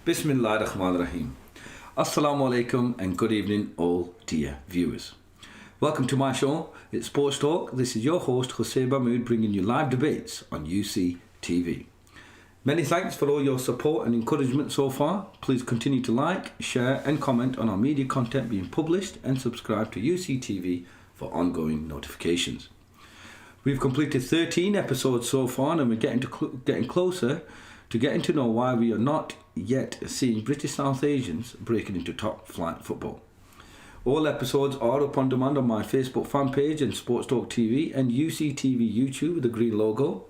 Bismillahirrahmanirrahim. Assalamu alaikum and good evening all dear viewers. Welcome to my show, it's Sportstalk. This is your host Jose Mahmood bringing you live debates on UC TV. Many thanks for all your support and encouragement so far. Please continue to like, share and comment on our media content being published and subscribe to UC TV for ongoing notifications. We've completed 13 episodes so far and we're getting closer to getting to know why we are not yet seeing British South Asians breaking into top flight football. All episodes are up on demand on my Facebook fan page and Sportstalk TV and UC TV YouTube with the green logo.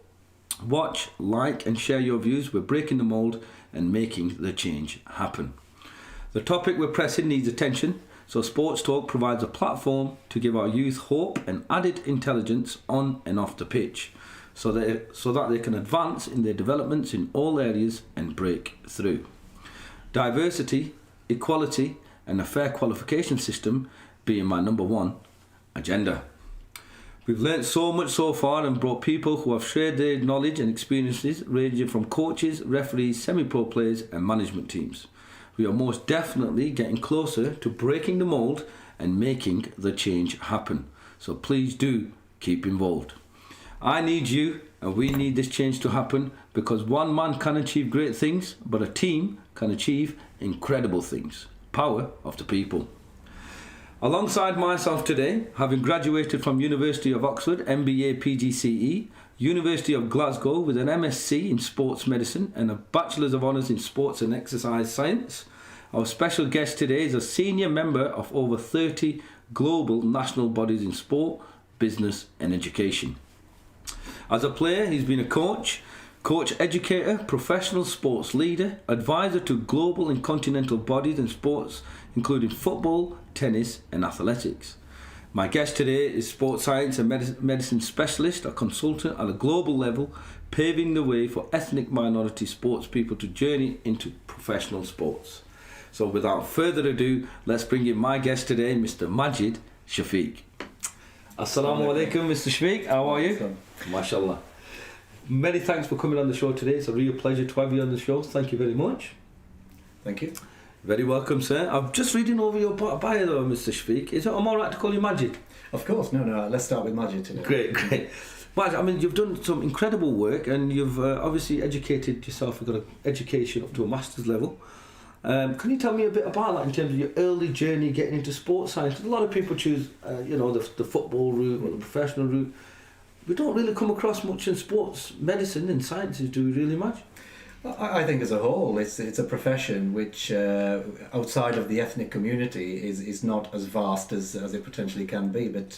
Watch, like and share your views. We're breaking the mould and making the change happen. The topic we're pressing needs attention, so Sportstalk provides a platform to give our youth hope and added intelligence on and off the pitch, so that they can advance in their developments in all areas and break through. Diversity, equality and a fair qualification system being my number one agenda. We've learnt so much so far and brought people who have shared their knowledge and experiences ranging from coaches, referees, semi-pro players and management teams. We are most definitely getting closer to breaking the mould and making the change happen. So please do keep involved. I need you and we need this change to happen because one man can achieve great things, but a team can achieve incredible things. Power of the people. Alongside myself today, having graduated from University of Oxford, MBA PGCE, University of Glasgow with an MSc in Sports Medicine and a Bachelor's of Honours in Sports and Exercise Science, our special guest today is a senior member of over 30 global national bodies in sport, business and education. As a player, he's been a coach educator, professional sports leader, advisor to global and continental bodies in sports, including football, tennis and athletics. My guest today is sports science and medicine specialist, a consultant at a global level, paving the way for ethnic minority sports people to journey into professional sports. So without further ado, let's bring in my guest today, Mr. Majid Shafiq. Assalamu alaikum, Mr. Shafiq. How are you? MashaAllah. Many thanks for coming on the show today. It's a real pleasure to have you on the show. Thank you very much. Thank you. Very welcome, sir. I'm just reading over your bio though, Mr. Shafiq. Is it I'm alright to call you Majid? Of course. No. Let's start with Majid today. Great. Majid, I mean, you've done some incredible work and you've obviously educated yourself. You've got an education up to a master's level. Can you tell me a bit about that in terms of your early journey getting into sports science? A lot of people choose, the football route or the professional route. We don't really come across much in sports medicine and sciences, do we really much? I think as a whole, it's a profession which, outside of the ethnic community, is not as vast as it potentially can be. But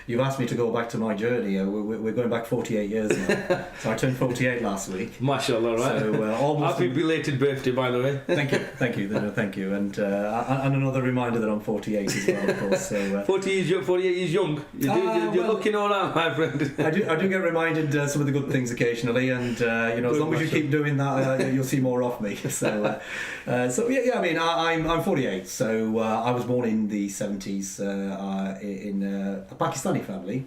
you've asked me to go back to my journey. We're going back 48 years now. So I turned 48 last week. MashaAllah, right? So, almost happy belated birthday, by the way. Thank you. No, thank you. And another reminder that I'm 48 as well, of course. So 48 is young. You're looking all right, my friend. I do get reminded some of the good things occasionally, and as long as you keep doing that. You'll see more of me. So yeah. I mean, I'm 48. So I was born in the 70s in a Pakistani family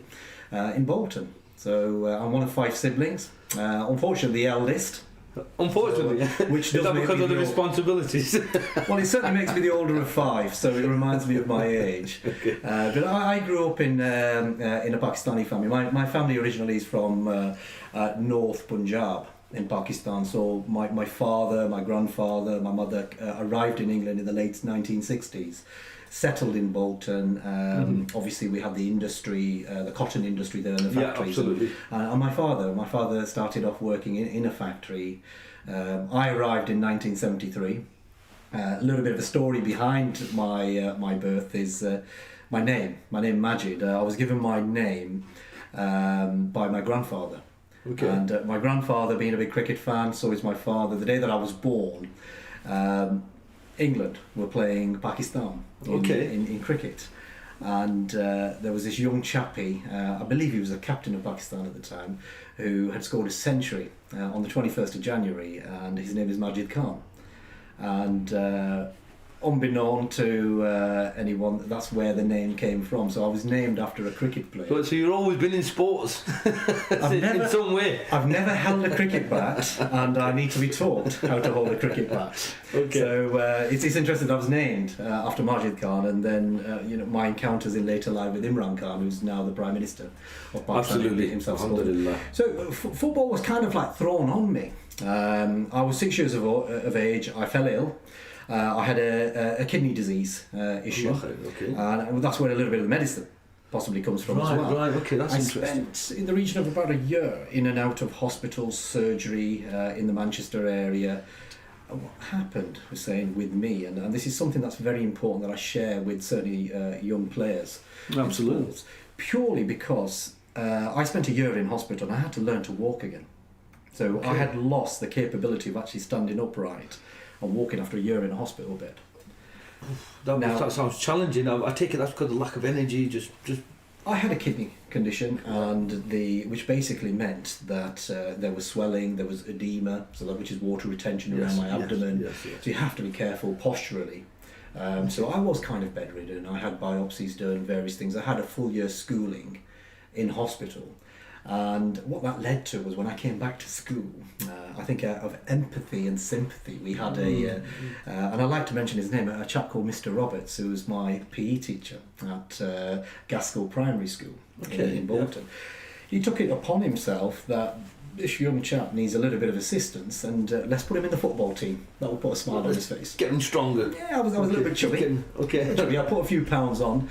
in Bolton. So I'm one of 5 siblings. Unfortunately, the eldest. Unfortunately, which is that because of the responsibilities? Well, it certainly makes me the older of 5, so it reminds me of my age. Okay. But I grew up in a Pakistani family. My family originally is from North Punjab in Pakistan. So my father, my grandfather, my mother arrived in England in the late 1960s, settled in Bolton. Obviously we have the industry, the cotton industry there and the factories. Yeah, absolutely. And my father started off working in a factory. I arrived in 1973. A little bit of a story behind my birth is my name Majid. I was given my name by my grandfather. Okay. And my grandfather, being a big cricket fan, so is my father. The day that I was born, England were playing Pakistan in cricket. And there was this young chappie, I believe he was a captain of Pakistan at the time, who had scored a century on the 21st of January, and his name is Majid Khan. And unbeknown to anyone, that's where the name came from. So I was named after a cricket player. So you've always been in sports in some way. I've never held a cricket bat, and I need to be taught how to hold a cricket bat. Okay. So it's interesting that I was named after Majid Khan, and then my encounters in later life with Imran Khan, who's now the Prime Minister of Pakistan. Absolutely. Himself. Alhamdulillah. So football was kind of like thrown on me. I was 6 years of age. I fell ill. I had a kidney disease issue, Okay. and that's where a little bit of the medicine possibly comes from as well. Right, okay, that's I interesting. spent in the region of about a year in and out of hospital, surgery in the Manchester area. And what happened, was saying, with me, and this is something that's very important that I share with certainly young players. Absolutely. Sports, purely because I spent a year in hospital and I had to learn to walk again. So I had lost the capability of actually standing upright and walking after a year in a hospital bed. That sounds challenging. I take it that's because of lack of energy. Just. I had a kidney condition, which basically meant that there was swelling, there was edema, which is water retention around my abdomen. Yes. So you have to be careful posturally. So I was kind of bedridden. I had biopsies done, various things. I had a full year schooling in hospital. And what that led to was when I came back to school, I think out of empathy and sympathy, we had and I like to mention his name, a chap called Mr. Roberts, who was my PE teacher at Gaskell Primary School in Bolton. He took it upon himself that this young chap needs a little bit of assistance, and let's put him in the football team. That will put a smile on his face. Get him stronger. Yeah, I was a little bit chubby. Chubby. I put a few pounds on.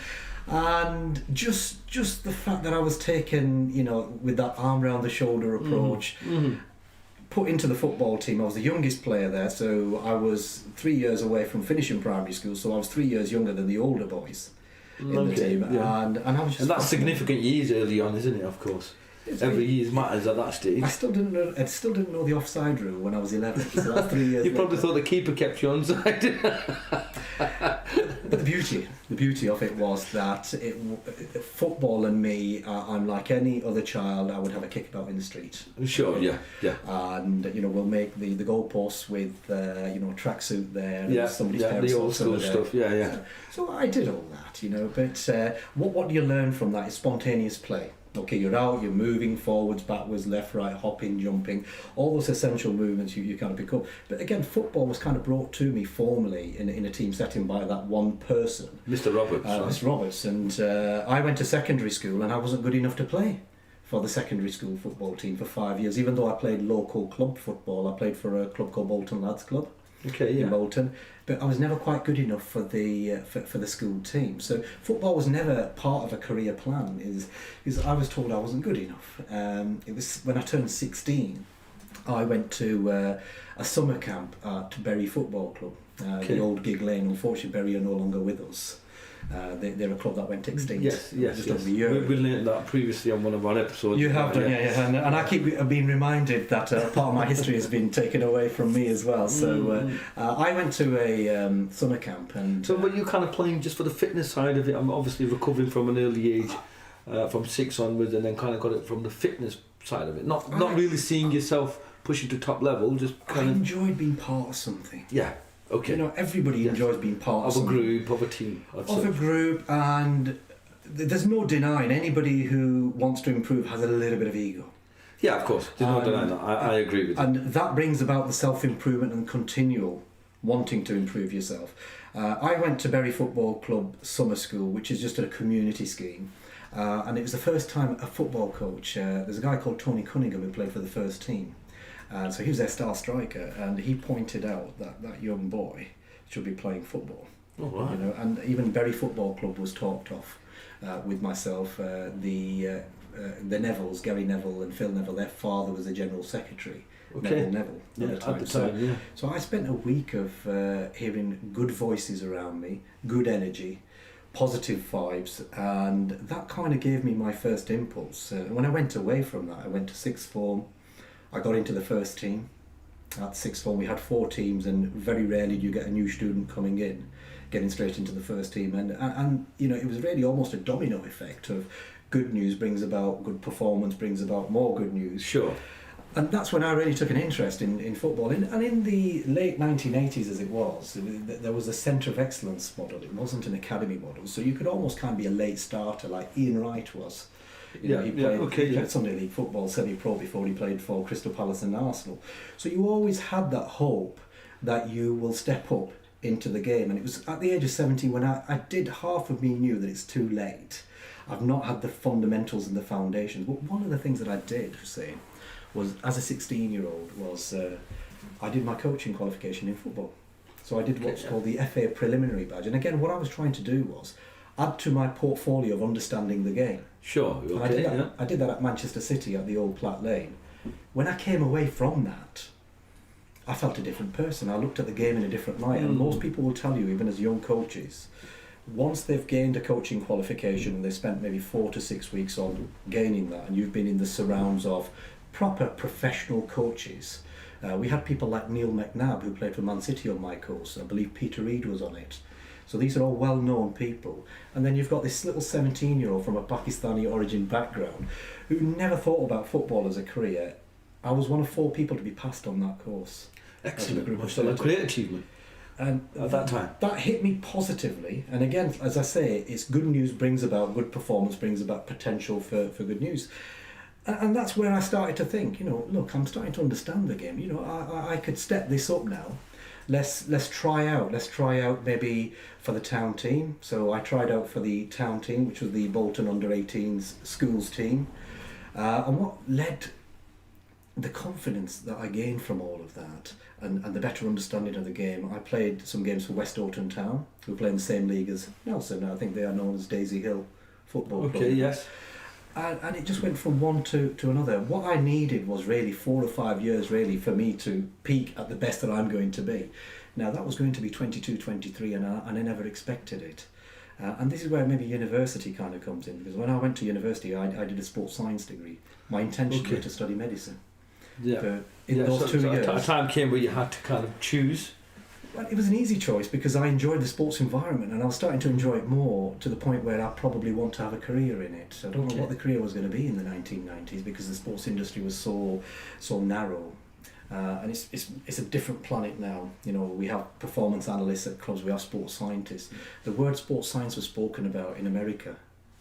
And just the fact that I was taken, with that arm round the shoulder approach, put into the football team. I was the youngest player there, so I was 3 years away from finishing primary school, so I was 3 years younger than the older boys in the team. Yeah. And I was just... And that's significant years early on, isn't it, of course? Every year matters at that stage. I still didn't know the offside rule when I was 11, so that's 3 years You probably thought the keeper kept you onside. But the beauty of it was that football and me, I'm like any other child. I would have a kickabout in the street. Sure, yeah. And we'll make the goalposts with tracksuit there. And somebody's parents the old school stuff. Yeah. So I did all that, But what do you learn from that is spontaneous play. Okay, you're out, you're moving forwards, backwards, left, right, hopping, jumping, all those essential movements you kind of pick up. But again, football was kind of brought to me formally in a team setting by that one person. Mr. Roberts. Mr. Roberts. And I went to secondary school and I wasn't good enough to play for the secondary school football team for 5 years. Even though I played local club football, I played for a club called Bolton Lads Club in Bolton. But I was never quite good enough for the school team. So football was never part of a career plan. Is I was told I wasn't good enough. It was when I turned 16, I went to a summer camp at Bury Football Club, the old Gig Lane. Unfortunately, Bury are no longer with us. They're a club that went extinct just over a year. We learned that previously on one of our episodes. You have done, yeah. And I keep being reminded that part of my history has been taken away from me as well. So I went to a summer camp. And so were you kind of playing just for the fitness side of it? I'm obviously recovering from an early age, from 6 onwards, and then kind of got it from the fitness side of it. Not really seeing yourself pushing to top level, just kind I enjoyed being part of something. Yeah. Okay. Everybody enjoys being part of a something. group, of a team, of a group, and there's no denying anybody who wants to improve has a little bit of ego. Yeah, of course. There's no denying that. I agree with you. And that brings about the self-improvement and continual wanting to improve yourself. I went to Bury Football Club summer school, which is just a community scheme, and it was the first time a football coach. There's a guy called Tony Cunningham who played for the first team. So he was their star striker, and he pointed out that young boy should be playing football. Oh, right. And even Bury Football Club was talked off with myself. The Nevilles, Gary Neville and Phil Neville, their father was the general secretary. Neville at the time. So I spent a week of hearing good voices around me, good energy, positive vibes, and that kind of gave me my first impulse. When I went away from that, I went to sixth form. I got into the first team. At sixth form we had 4 teams, and very rarely do you get a new student coming in, getting straight into the first team. And it was really almost a domino effect of good news brings about good performance, brings about more good news. Sure. And that's when I really took an interest in football. And in the late 1980s, as it was, there was a centre of excellence model. It wasn't an academy model. So you could almost kind of be a late starter, like Ian Wright was. He played Sunday League football, semi-pro, before he played for Crystal Palace and Arsenal. So you always had that hope that you will step up into the game. And it was at the age of 17 when I did, half of me knew that it's too late. I've not had the fundamentals and the foundations. But one of the things that I did, Hussein, was as a 16-year-old was I did my coaching qualification in football. So I did what's called the FA preliminary badge. And again, what I was trying to do was add to my portfolio of understanding the game. Sure. Okay, and I did that at Manchester City at the old Platt Lane. When I came away from that, I felt a different person. I looked at the game in a different light. And most people will tell you, even as young coaches, once they've gained a coaching qualification and they've spent maybe 4 to 6 weeks on gaining that, and you've been in the surrounds of proper professional coaches. We had people like Neil McNabb, who played for Man City, on my course. I believe Peter Reid was on it. So these are all well-known people. And then you've got this little 17-year-old from a Pakistani origin background who never thought about football as a career. I was one of 4 people to be passed on that course. Excellent. That's a great achievement. And at that time, that hit me positively. And again, as I say, it's good news brings about good performance, brings about potential for good news. And that's where I started to think, look, I'm starting to understand the game. I could step this up now. Let's try out. Let's try out maybe for the town team. So I tried out for the town team, which was the Bolton under-18s schools team. And what led the confidence that I gained from all of that and the better understanding of the game, I played some games for West Orton Town, who play in the same league as Nelson. I think they are known as Daisy Hill Football Club. Okay, yes. And it just went from one to another. What I needed was really 4 or 5 years really for me to peak at the best that I'm going to be. Now that was going to be 22, 23 and I never expected it. And this is where maybe university kind of comes in, because when I went to university I did a sports science degree. My intention was to study medicine. Yeah. But in those 2 years... A time came where you had to kind of choose. Well, it was an easy choice because I enjoyed the sports environment and I was starting to enjoy it more to the point where I probably want to have a career in it. I don't know what the career was going to be in the 1990s because the sports industry was so narrow. And it's a different planet now. We have performance analysts at clubs, we have sports scientists. The word sports science was spoken about in America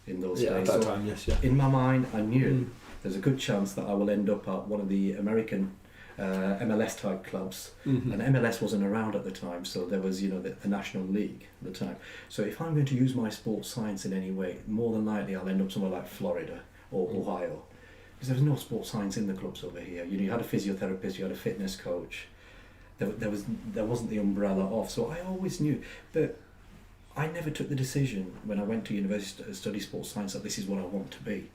in those days. At that time, yes, yeah. In my mind, I knew there's a good chance that I will end up at one of the American MLS type clubs, and MLS wasn't around at the time, so there was the National League at the time. So if I'm going to use my sports science in any way, more than likely I'll end up somewhere like Florida or Ohio, because there was no sports science in the clubs over here. You had a physiotherapist, you had a fitness coach. There wasn't the umbrella off. So I always knew, but I never took the decision when I went to university to study sports science that this is what I want to be.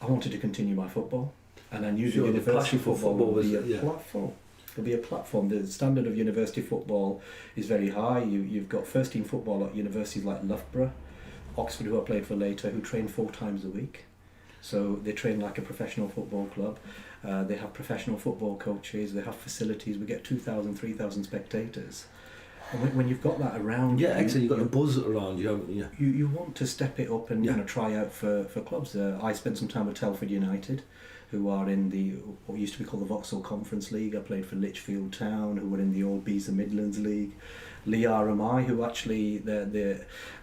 I wanted to continue my football. And I knew the university football would be a platform. It'll be a platform. The standard of university football is very high. You've got first team football at universities like Loughborough, Oxford, who I played for later, who train 4 times a week. So they train like a professional football club. They have professional football coaches. They have facilities. We get 2,000, 3,000 spectators. And when you've got that around, excellent. You've got the buzz around you, haven't you? You want to step it up and try out for clubs. I spent some time with Telford United, who are in what used to be called the Vauxhall Conference League. I played for Lichfield Town, who were in the old Bees and Midlands League. Lee RMI, who actually,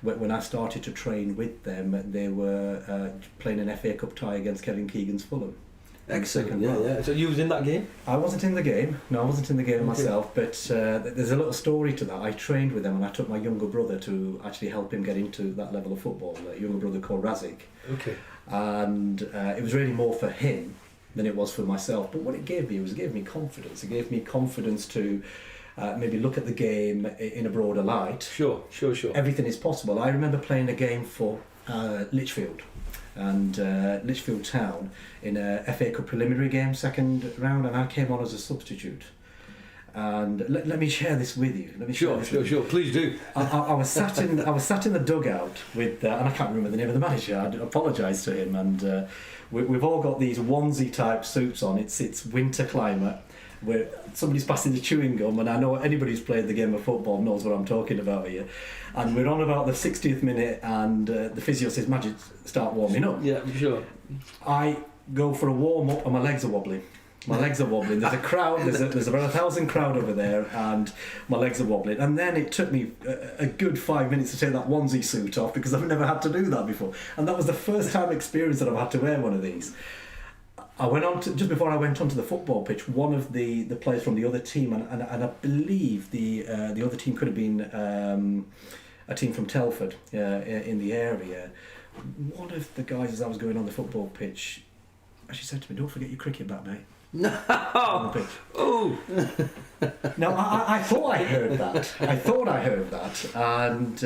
when I started to train with them, they were playing an FA Cup tie against Kevin Keegan's Fulham. Excellent, yeah. So you was in that game? I wasn't in the game. No, I wasn't in the game myself, but there's a little story to that. I trained with them and I took my younger brother to actually help him get into that level of football, a younger brother called Razik. Okay. And it was really more for him than it was for myself. But what it gave me was confidence. It gave me confidence to maybe look at the game in a broader light. Sure. Everything is possible. I remember playing a game for Lichfield and Lichfield Town in a FA Cup preliminary game, second round, and I came on as a substitute. And let me share this with you. Sure. Please do. I was sat in the dugout with, and I can't remember the name of the manager. I apologise to him. And we've all got these onesie type suits on. It's winter climate. Where somebody's passing the chewing gum, and I know anybody who's played the game of football knows what I'm talking about here. And we're on about the 60th minute, and the physio says, "Majid, start warming up." Yeah, sure. I go for a warm up, and my legs are wobbling. My legs are wobbling. There's a crowd. There's about 1,000 crowd over there, and my legs are wobbling. And then it took me a good 5 minutes to take that onesie suit off because I've never had to do that before. And that was the first time experience that I've had to wear one of these. I went on to, just before I went onto the football pitch, one of the players from the other team, and I believe the other team could have been a team from Telford in the area. One of the guys, as I was going on the football pitch, actually said to me, "Don't forget your cricket bat, mate." No. Oh. Now I thought I heard that. And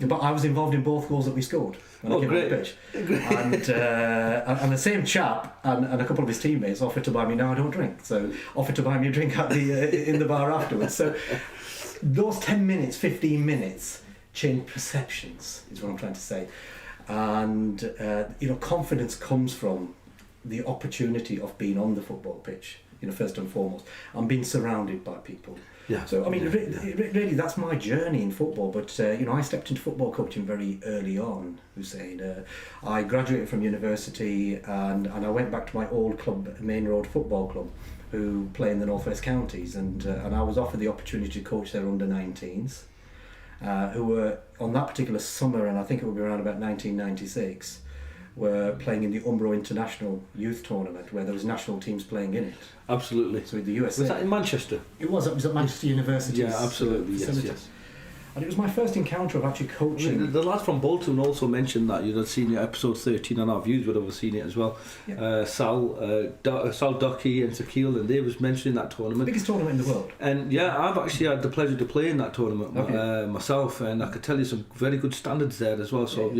but I was involved in both goals that we scored when I came on the pitch. And the same chap and a couple of his teammates offered to buy me. Now I don't drink, so offered to buy me a drink at the in the bar afterwards. So those 10 minutes, 15 minutes changed perceptions, is what I'm trying to say. And confidence comes from the opportunity of being on the football pitch, first and foremost, and being surrounded by people. Yeah. So I mean, really, that's my journey in football. But I stepped into football coaching very early on. Hussein, I graduated from university, and I went back to my old club, Main Road Football Club, who play in the North West Counties, and I was offered the opportunity to coach their under-19s, who were on that particular summer, and I think it would be around about 1996. Were playing in the Umbro International Youth Tournament, where there was national teams playing in it. Absolutely. So with the USA. Was that in Manchester? It was at Manchester University's Yeah, absolutely. Yes. And it was my first encounter of actually coaching. I mean, the lad from Bolton also mentioned that you'd have seen it, episode 13 on our views would have seen it as well. Yeah. Sal Ducky and Chakwal, and they was mentioning that tournament. The biggest tournament in the world. And yeah, I've actually had the pleasure to play in that tournament myself, and I could tell you some very good standards there as well. So I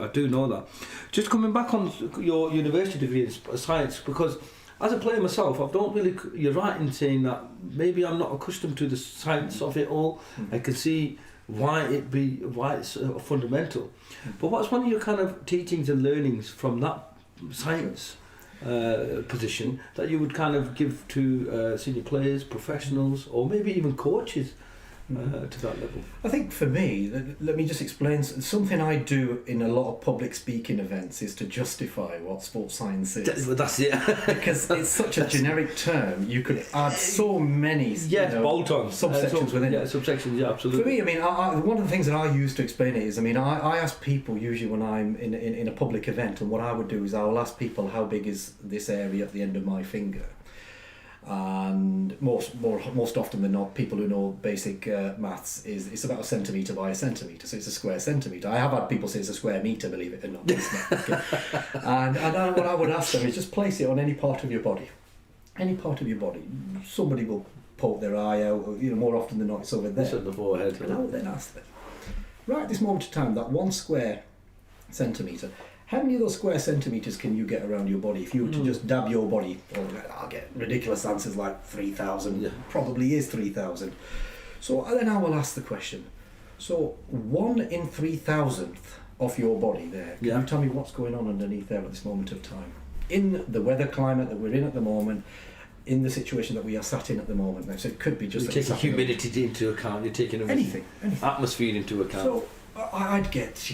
do know that. Just coming back on your university degree in science, because as a player myself, you're right in saying that maybe I'm not accustomed to the science of it all. I can see why it's fundamental. But what's one of your kind of teachings and learnings from that science position that you would kind of give to senior players, professionals, or maybe even coaches to that level? I think for me, let me just explain. Something I do in a lot of public speaking events is to justify what sports science is. That's it. Because it's such a generic term, you could add so many bolt-on subsections within it. Subsections, yeah, absolutely. For me, I mean, one of the things that I use to explain it is, I ask people usually when I'm in a public event, and what I would do is I will ask people, how big is this area at the end of my finger? And most often than not, people who know basic maths is it's about a centimetre by a centimetre, so it's a square centimetre. I have had people say it's a square metre, believe it or not. It's not. And what I would ask them is just place it on any part of your body. Any part of your body. Somebody will poke their eye out, or, more often than not it's over there. It's at the forehead. And I will then ask them, right at this moment of time, that 1 square centimetre, how many of those square centimetres can you get around your body? If you were to just dab your body, I'll get ridiculous answers like 3,000, probably is 3,000. So then I will ask the question, so 1 in 3,000th of your body there, can you tell me what's going on underneath there at this moment of time? In the weather climate that we're in at the moment, in the situation that we are sat in at the moment now, so it could be just... You're taking humidity into account, you're taking anything. Atmosphere into account. So I'd get,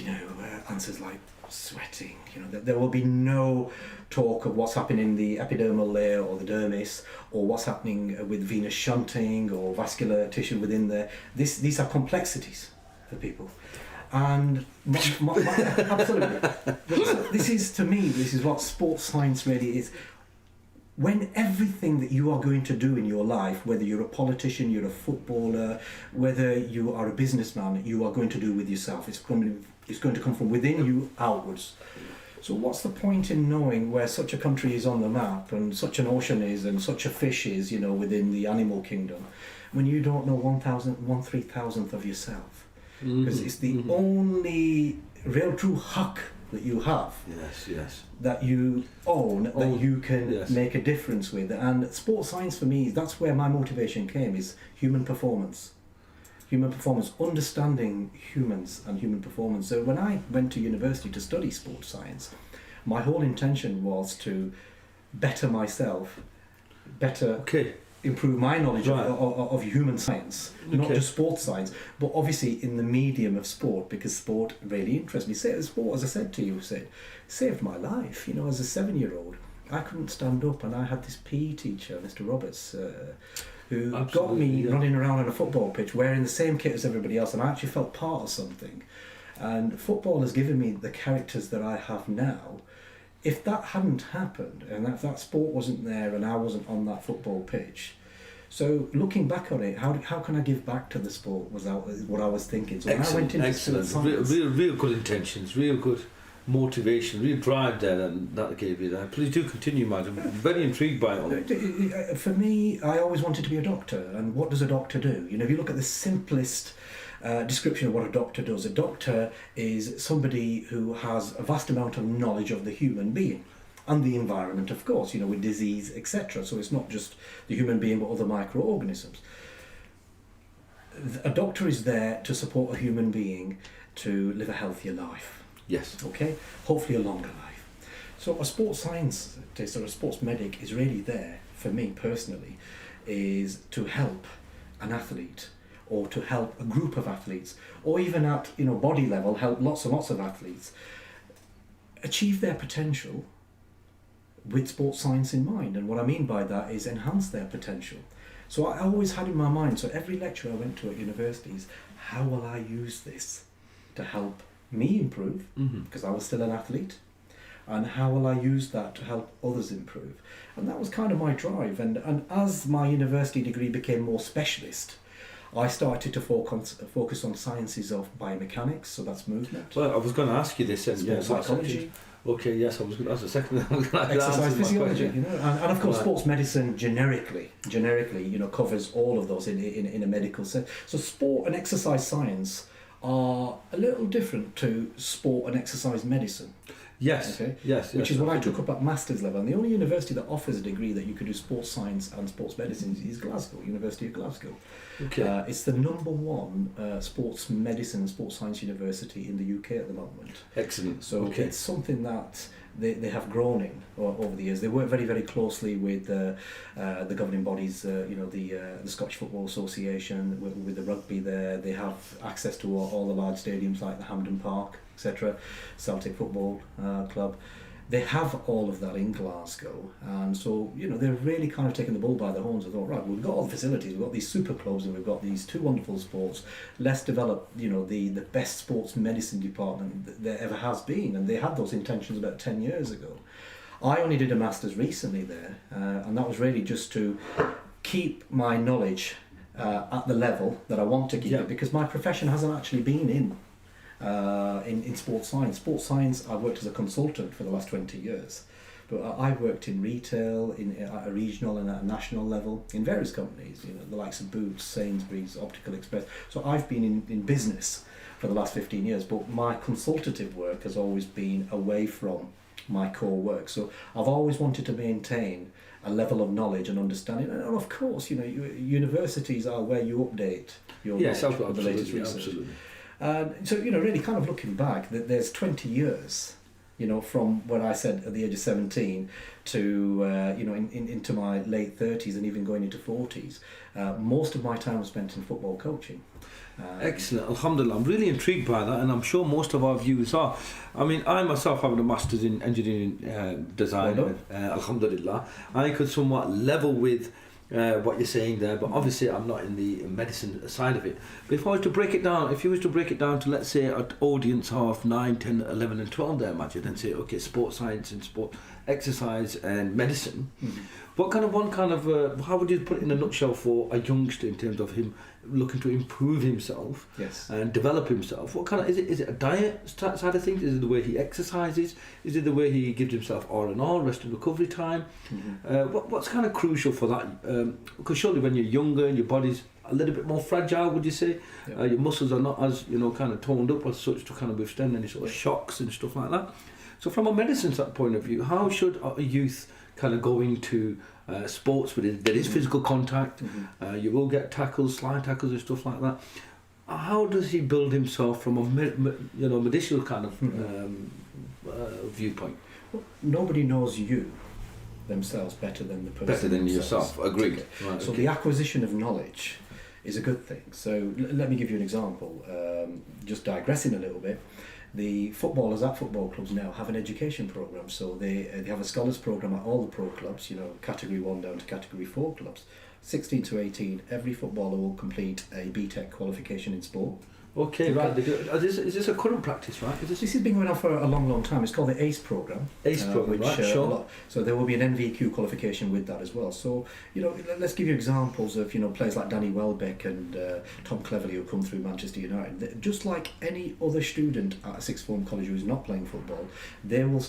answers like sweating, there will be no talk of what's happening in the epidermal layer or the dermis, or what's happening with venous shunting or vascular tissue within there. These are complexities for people, and absolutely, this is what sports science really is. When everything that you are going to do in your life, whether you're a politician, you're a footballer, whether you are a businessman, you are going to do with yourself. It's going to come from within you outwards. So what's the point in knowing where such a country is on the map, and such an ocean is, and such a fish is, within the animal kingdom, when you don't know 1/3,000th of yourself? Because it's the only real true huck that you have, that you own, that you can make a difference with. And sports science for me, that's where my motivation came, is human performance, understanding humans and human performance. So when I went to university to study sports science, my whole intention was to better myself, improve my knowledge of human science, not just sports science, but obviously in the medium of sport, because sport really interests me. Sport, as I said to you, saved my life. As a 7-year-old, I couldn't stand up, and I had this PE teacher, Mr. Roberts, who got Absolutely, me yeah. running around on a football pitch wearing the same kit as everybody else, and I actually felt part of something. And football has given me the characters that I have now. If that hadn't happened, and if that sport wasn't there and I wasn't on that football pitch, so looking back on it, how can I give back to the sport was what I was thinking. So when I went into excellent. sports science, Real good intentions, real good motivation, real drive there, and that gave you that. Please do continue, madam. I'm very intrigued by it all. For me, I always wanted to be a doctor. And what does a doctor do? You know, if you look at the simplest description of what a doctor does, a doctor is somebody who has a vast amount of knowledge of the human being and the environment, of course, you know, with disease, etc. So it's not just the human being but other microorganisms. A doctor is there to support a human being to live a healthier life. Yes. Okay? Hopefully a longer life. So a sports scientist or a sports medic is really there, for me personally, is to help an athlete or to help a group of athletes, or even at, you know, body level, help lots and lots of athletes achieve their potential with sports science in mind. And what I mean by that is enhance their potential. So I always had in my mind, so every lecture I went to at universities, how will I use this to help me improve, because I was still an athlete, and how will I use that to help others improve? And that was kind of my drive. And as my university degree became more specialist, I started to focus on sciences of biomechanics, so that's movement. Well, I was going to ask you this. Sports psychology. Okay, yes, I was going to ask the second. Exercise physiology, you know, and of course, Right. sports medicine generically, you know, covers all of those in a medical sense. So sport and exercise science are a little different to sport and exercise medicine. Yes. Okay. Yes. Which is what I took up at master's level. And the only university that offers a degree that you could do sports science and sports medicine is Glasgow, University of Glasgow. Okay. It's the #1 sports medicine, sports science university in the UK at the moment. Excellent. So Okay. it's something that they have grown in over the years. They work very, very closely with the governing bodies, you know, the Scottish Football Association, with the rugby there. They have access to all the large stadiums like the Hampden Park, etc., Celtic Football Club. They have all of that in Glasgow, and so, you know, they're really kind of taking the bull by the horns and thought, right, we've got all the facilities, we've got these super clubs, and we've got these two wonderful sports. Let's develop, you know, the best sports medicine department that there ever has been, and they had those intentions about 10 years ago. I only did a master's recently there, and that was really just to keep my knowledge at the level that I want to keep it, because my profession hasn't actually been in sports science. Sports science, I've worked as a consultant for the last 20 years. But I've worked in retail, at a regional and at a national level, in various companies, you know, the likes of Boots, Sainsbury's, Optical Express. So I've been in business for the last 15 years, but my consultative work has always been away from my core work. So I've always wanted to maintain a level of knowledge and understanding. And of course, you know, universities are where you update your knowledge with the latest research. Absolutely. So, you know, really kind of looking back, there's 20 years, you know, from when I said at the age of 17 to, you know, into my late 30s and even going into 40s. Most of my time was spent in football coaching. Excellent, alhamdulillah. I'm really intrigued by that, and I'm sure most of our viewers are. I mean, I myself have a master's in engineering design, alhamdulillah. I could somewhat level with what you're saying there, but obviously I'm not in the medicine side of it. But if I was to break it down, to, let's say, an audience of 9, 10, 11 and 12 there, Majid, and say, okay, sports science and sport exercise and medicine, how would you put it in a nutshell for a youngster in terms of him looking to improve himself and develop himself? What kind of, is it a diet side of things? Is it the way he exercises? Is it the way he gives himself R&R, rest and recovery time? What's kind of crucial for that? Because surely when you're younger and your body's a little bit more fragile, would you say? Your muscles are not as, you know, kind of toned up as such to kind of withstand any sort of shocks and stuff like that. So from a medicine point of view, how should a youth kind of go into sports where there is physical contact, you will get tackles, slide tackles and stuff like that? How does he build himself from a medicinal kind of viewpoint? Well, nobody knows you themselves better than the person. Better than themselves. yourself, agreed. Okay. Right, so the acquisition of knowledge is a good thing. So let me give you an example, just digressing a little bit. the footballers at football clubs now have an education program, so they have a scholars program at all the pro clubs, category 1 down to category 4 clubs. 16 to 18, every footballer will complete a B.Tech qualification in sport. Okay, right. Is this a current practice, right? This has been going on for a long, long time. It's called the ACE program. ACE program, right? Sure. So there will be an NVQ qualification with that as well. So, let's give you examples of, players like Danny Welbeck and Tom Cleverley who come through Manchester United. Just like any other student at a sixth form college who's not playing football, they will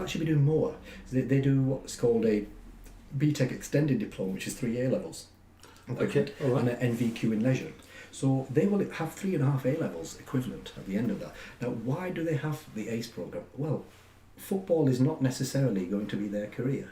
actually be doing more. They do what's called a B.Tech extended diploma, which is 3 A levels. Okay, all right. And an NVQ in leisure. So they will have 3.5 A levels equivalent at the end of that. Now, why do they have the ACE program? Well, football is not necessarily going to be their career.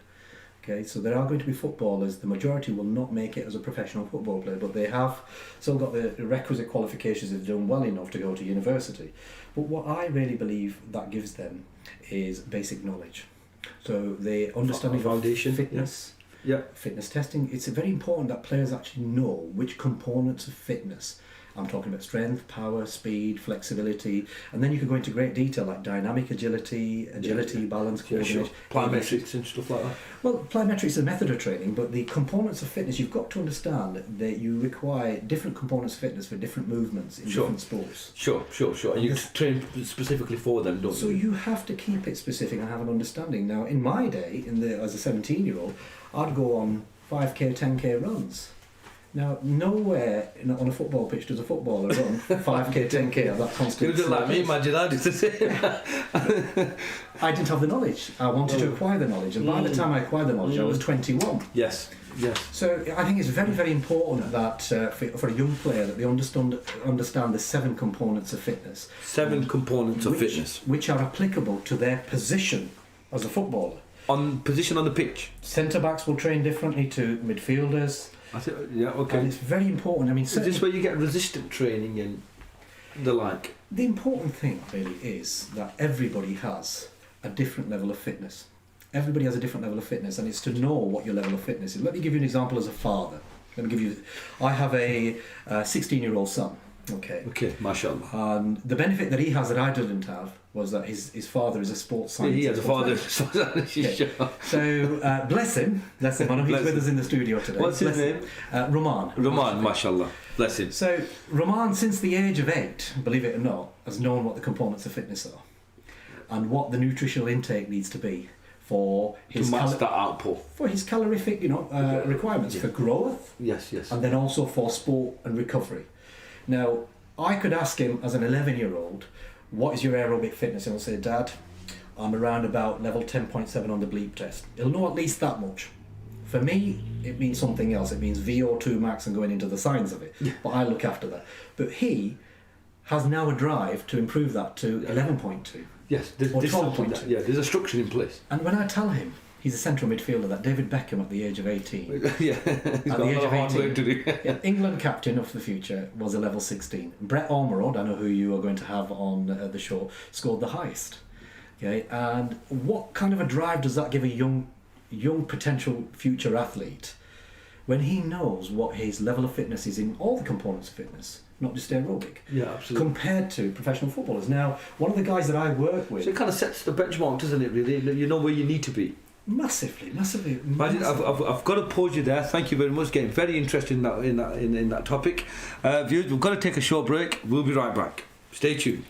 Okay, so there are going to be footballers, the majority will not make it as a professional football player, but they have still got the requisite qualifications, they've done well enough to go to university. But what I really believe that gives them is basic knowledge. So they understanding foundation, fitness. Yeah. Fitness testing. It's very important that players actually know which components of fitness. I'm talking about strength, power, speed, flexibility, and then you can go into great detail like dynamic agility, balance, coordination. Sure. Plyometrics and stuff like that. Well, plyometrics is a method of training, but the components of fitness, you've got to understand that you require different components of fitness for different movements in different sports. Sure. And you train specifically for them, don't you? So you have to keep it specific and have an understanding. Now, in my day, as a 17-year-old, I'd go on 5k, 10k runs. Now, nowhere on a football pitch does a footballer run 5k, 10k of that constant. You didn't like me, Majid, I did the same. I didn't have the knowledge. I wanted to acquire the knowledge, and by the time I acquired the knowledge, I was 21. Yes. So I think it's very, very important that for a young player that they understand the 7 components of fitness. 7 components of fitness. Which are applicable to their position as a footballer. Position on the pitch. Centre-backs will train differently to midfielders. Okay. And it's very important. I mean, is this where you get resistant training and the like? The important thing really is that everybody has a different level of fitness. Everybody has a different level of fitness, and it's to know what your level of fitness is. Let me give you an example as a father. I have a 16-year-old son. Okay, mashallah. And the benefit that he has that I didn't have was that his father is a sports scientist. He has a father. Okay. So bless him. I know he's with us in the studio today. What's his name? Roman, mashallah. Bless him. So Roman, since the age of 8, believe it or not, has known what the components of fitness are and what the nutritional intake needs to be for his output, for his calorific, requirements for growth. Yes. And then also for sport and recovery. Now, I could ask him as an 11-year-old, what is your aerobic fitness? And he'll say, Dad, I'm around about level 10.7 on the bleep test. He'll know at least that much. For me, it means something else. It means VO2 max and going into the science of it. Yeah. But I look after that. But he has now a drive to improve that to 11.2. Yes, or 12.2. There's a structure in place. And when I tell him, he's a central midfielder, that David Beckham at the age of 18. He's at got the age a of hard 18, work to do. England captain of the future was a level 16. Brett Ormerod, I know who you are going to have on the show, scored the highest. Okay, and what kind of a drive does that give a young potential future athlete when he knows what his level of fitness is in all the components of fitness? Not just aerobic. Yeah, absolutely. Compared to professional footballers. Now, one of the guys that I work with... So it kind of sets the benchmark, doesn't it, really? You know where you need to be. Massively. I've got to pause you there. Thank you very much. Getting very interested in that topic. Viewers, we've got to take a short break. We'll be right back. Stay tuned.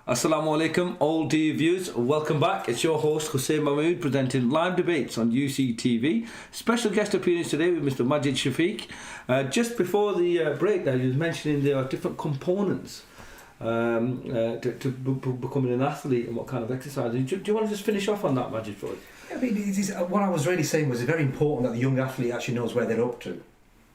Assalamu alaikum, all dear viewers. Welcome back. It's your host, Hussein Mahmood, presenting live debates on UC TV. Special guest appearance today with Mr. Majid Shafiq. Just before the break, now, you was mentioning there are different components to becoming an athlete and what kind of exercise. Do you want to just finish off on that, Majid, for us? I mean, what I was really saying was it's very important that the young athlete actually knows where they're up to.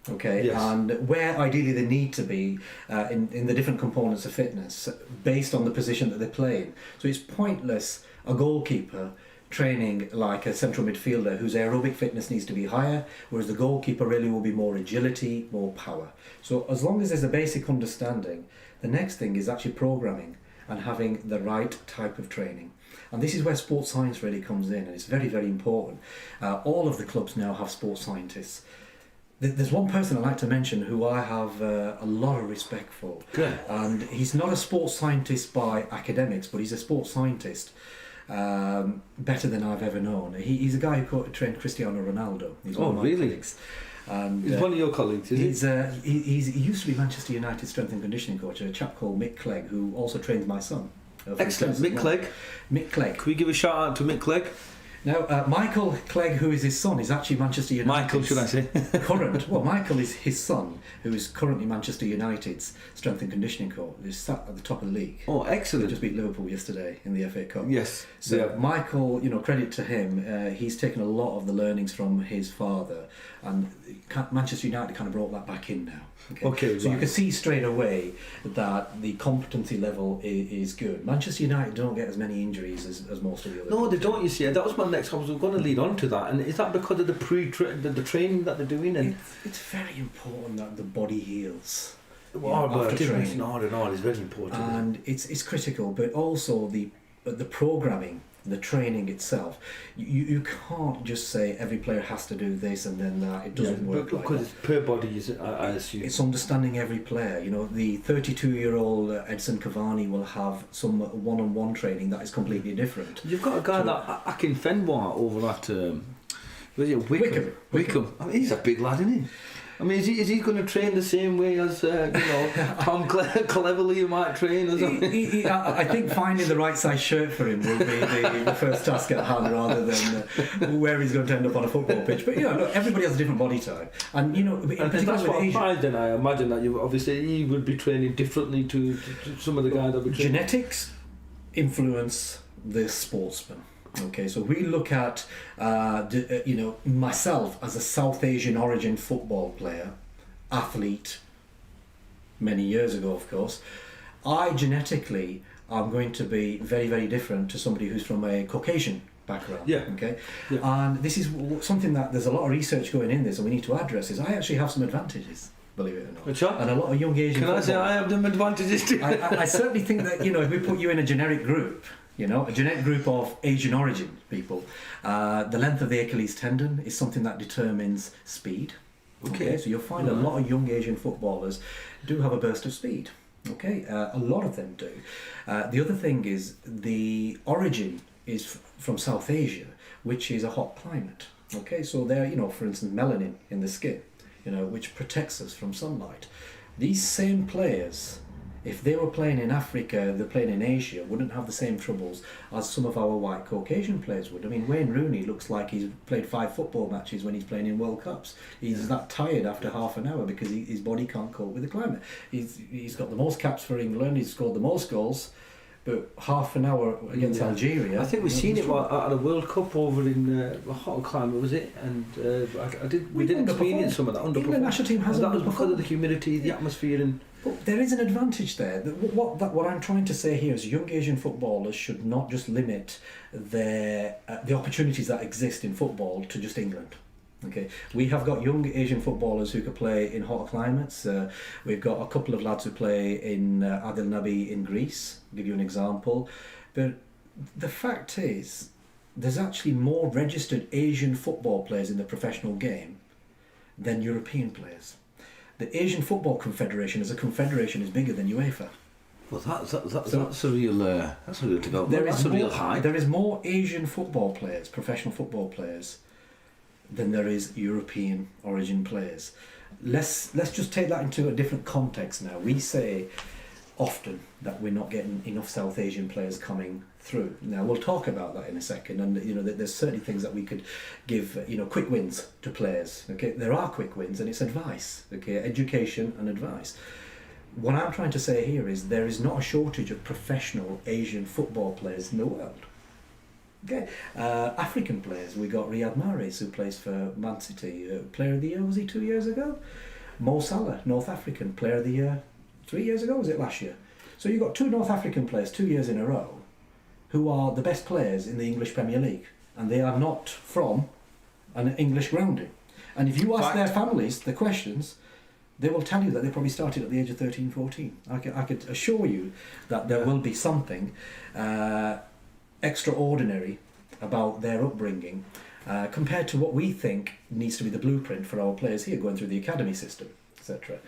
Okay, yes. And where ideally they need to be in the different components of fitness based on the position that they're playing. So it's pointless a goalkeeper training like a central midfielder whose aerobic fitness needs to be higher, whereas the goalkeeper really will be more agility, more power. So as long as there's a basic understanding, the next thing is actually programming and having the right type of training. And this is where sports science really comes in, and it's very, very important. All of the clubs now have sports scientists. There's one person I like to mention who I have a lot of respect for. Good. And he's not a sports scientist by academics, but he's a sports scientist better than I've ever known. He's a guy who trained Cristiano Ronaldo. He's one of my colleagues. And, he's one of your colleagues, is he? He used to be Manchester United strength and conditioning coach, a chap called Mick Clegg, who also trains my son. Excellent. Mick Clegg. Mick Clegg. Can we give a shout out to Mick Clegg? Now, Michael Clegg, who is his son, is actually Manchester United. Michael, should I say? Michael is his son, who is currently Manchester United's strength and conditioning coach. He's sat at the top of the league. Oh, excellent. They just beat Liverpool yesterday in the FA Cup. Yes. So yeah. Michael, credit to him, he's taken a lot of the learnings from his father, and Manchester United kind of brought that back in now. Okay, so right. You can see straight away that the competency level is good. Manchester United don't get as many injuries as most of the other No, clubs they do. don't, you see. That was my next, I was going to lead on to that. And is that because of the the training that they're doing? And It's very important that the body heals. after training. No, it's very important. And it's critical, but also the programming, the training itself. You can't just say every player has to do this and then that. It doesn't work like because that. it's per body, I assume. It's understanding every player. The 32-year-old Edson Cavani will have some one-on-one training that is completely different. You've got a guy that Akin Fenwa over at Wickham. I mean, he's a big lad, isn't he? I mean, is he going to train the same way as Tom Cleverley might train or something? I think finding the right size shirt for him will be the first task at hand, rather than where he's going to end up on a football pitch. But look, everybody has a different body type, and that's what applies. Then I imagine that he would be training differently to some of the guys that we train. Genetics influence the sportsman. Okay, so we look at, myself as a South Asian origin football player, athlete, many years ago, of course. I genetically am going to be very, very different to somebody who's from a Caucasian background. Yeah. Okay, yeah. And this is something that there's a lot of research going in this, and we need to address. Is I actually have some advantages, believe it or not. Which are? And a lot of young Asian. Can I say I have them advantages too? I certainly think that if we put you in a generic group. A genetic group of Asian origin people. The length of the Achilles tendon is something that determines speed. Okay, so you'll find a lot of young Asian footballers do have a burst of speed. Okay, a lot of them do. The other thing is the origin is from South Asia, which is a hot climate. Okay, so there, for instance, melanin in the skin, which protects us from sunlight. These same players, if they were playing in Africa, they're playing in Asia, wouldn't have the same troubles as some of our white Caucasian players would. I mean, Wayne Rooney looks like he's played 5 football matches when he's playing in World Cups. He's that tired after half an hour because his body can't cope with the climate. He's got the most caps for England, he's scored the most goals, but half an hour against Algeria... I think we've seen it at a World Cup over in a hot climate, was it? And we did experience some of that. England national team has that was because of the humidity, the atmosphere and... But there is an advantage there. What I'm trying to say here is young Asian footballers should not just limit the opportunities that exist in football to just England. Okay, we have got young Asian footballers who could play in hotter climates. We've got a couple of lads who play in Adil Nabi in Greece. I'll give you an example. But the fact is, there's actually more registered Asian football players in the professional game than European players. The Asian Football Confederation as a confederation is bigger than UEFA. Well, that's a real development. That's a real high. There is more Asian football players, professional football players, than there is European origin players. Let's just take that into a different context now. We say often that we're not getting enough South Asian players coming through. Now we'll talk about that in a second, and there's certainly things that we could give quick wins to players. Okay, there are quick wins, and it's advice. Okay, education and advice. What I'm trying to say here is there is not a shortage of professional Asian football players in the world. Okay, African players. We got Riyad Mahrez, who plays for Man City, Player of the Year, was he 2 years ago? Mo Salah, North African, Player of the Year 3 years ago, was it last year? So you've got two North African players 2 years in a row who are the best players in the English Premier League, and they are not from an English grounding. And if you ask their families the questions, they will tell you that they probably started at the age of 13, 14. I could assure you that there will be something extraordinary about their upbringing compared to what we think needs to be the blueprint for our players here going through the academy system, etc.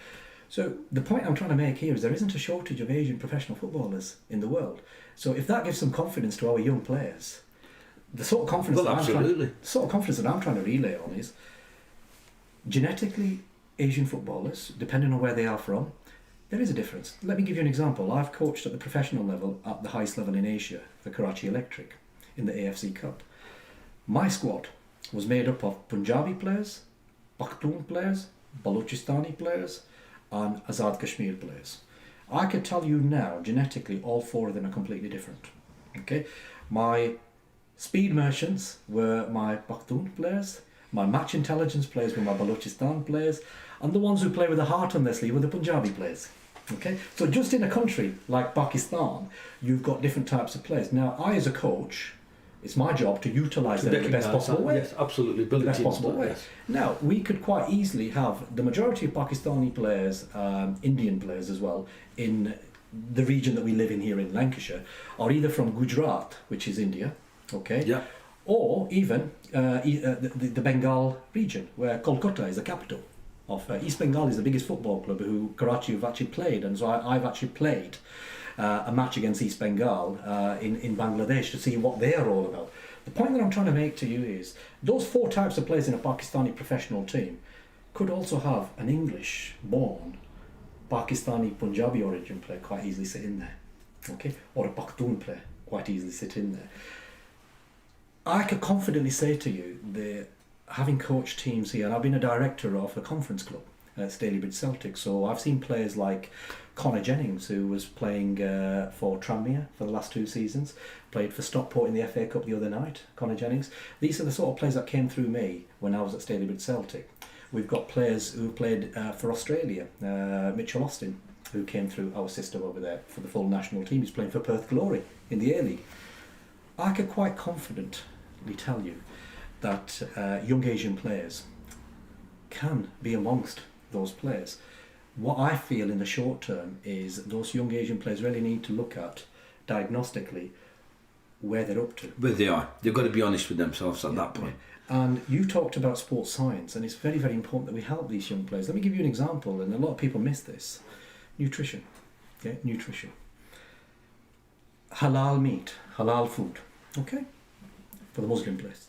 So the point I'm trying to make here is there isn't a shortage of Asian professional footballers in the world. So if that gives some confidence to our young players, the sort of confidence that I'm trying to relay on is genetically Asian footballers, depending on where they are from, there is a difference. Let me give you an example. I've coached at the professional level, at the highest level in Asia, for Karachi Electric, in the AFC Cup. My squad was made up of Punjabi players, Pakhtun players, Balochistan players, and Azad Kashmir players. I could tell you now, genetically, all four of them are completely different. Okay, my speed merchants were my Pakhtun players, my match intelligence players were my Balochistan players, and the ones who play with a heart on their sleeve were the Punjabi players. Okay, so just in a country like Pakistan, you've got different types of players. Now, I as a coach, it's my job to utilise them in the best possible way. Yes, absolutely. The best possible way. Yes. Now, we could quite easily have the majority of Pakistani players, Indian players as well, in the region that we live in here in Lancashire, are either from Gujarat, which is India, okay, Yeah. or even the Bengal region, where Kolkata is the capital of East Bengal is the biggest football club who Karachi have actually played, and so I've actually played a match against East Bengal in Bangladesh to see what they are all about. The point that I'm trying to make to you is those four types of players in a Pakistani professional team could also have an English-born Pakistani Punjabi origin player quite easily sit in there, okay, or a Pakhtun player quite easily sit in there. I could confidently say to you that having coached teams here, and I've been a director of a conference club at Stalybridge Celtic, so I've seen players like Connor Jennings, who was playing for Tranmere for the last 2 seasons, played for Stockport in the FA Cup the other night, Connor Jennings. These are the sort of players that came through me when I was at Stalybridge Celtic. We've got players who played for Australia, Mitchell Austin, who came through our system over there for the full national team. He's playing for Perth Glory in the A-League. I could quite confidently tell you that young Asian players can be amongst those players. What I feel in the short term is those young Asian players really need to look at diagnostically where they're up to. Where they are. They've got to be honest with themselves at that point. And you talked about sports science, and it's very, very important that we help these young players. Let me give you an example, and a lot of people miss this. Nutrition. Okay, nutrition. Halal meat, halal food. Okay, for the Muslim players.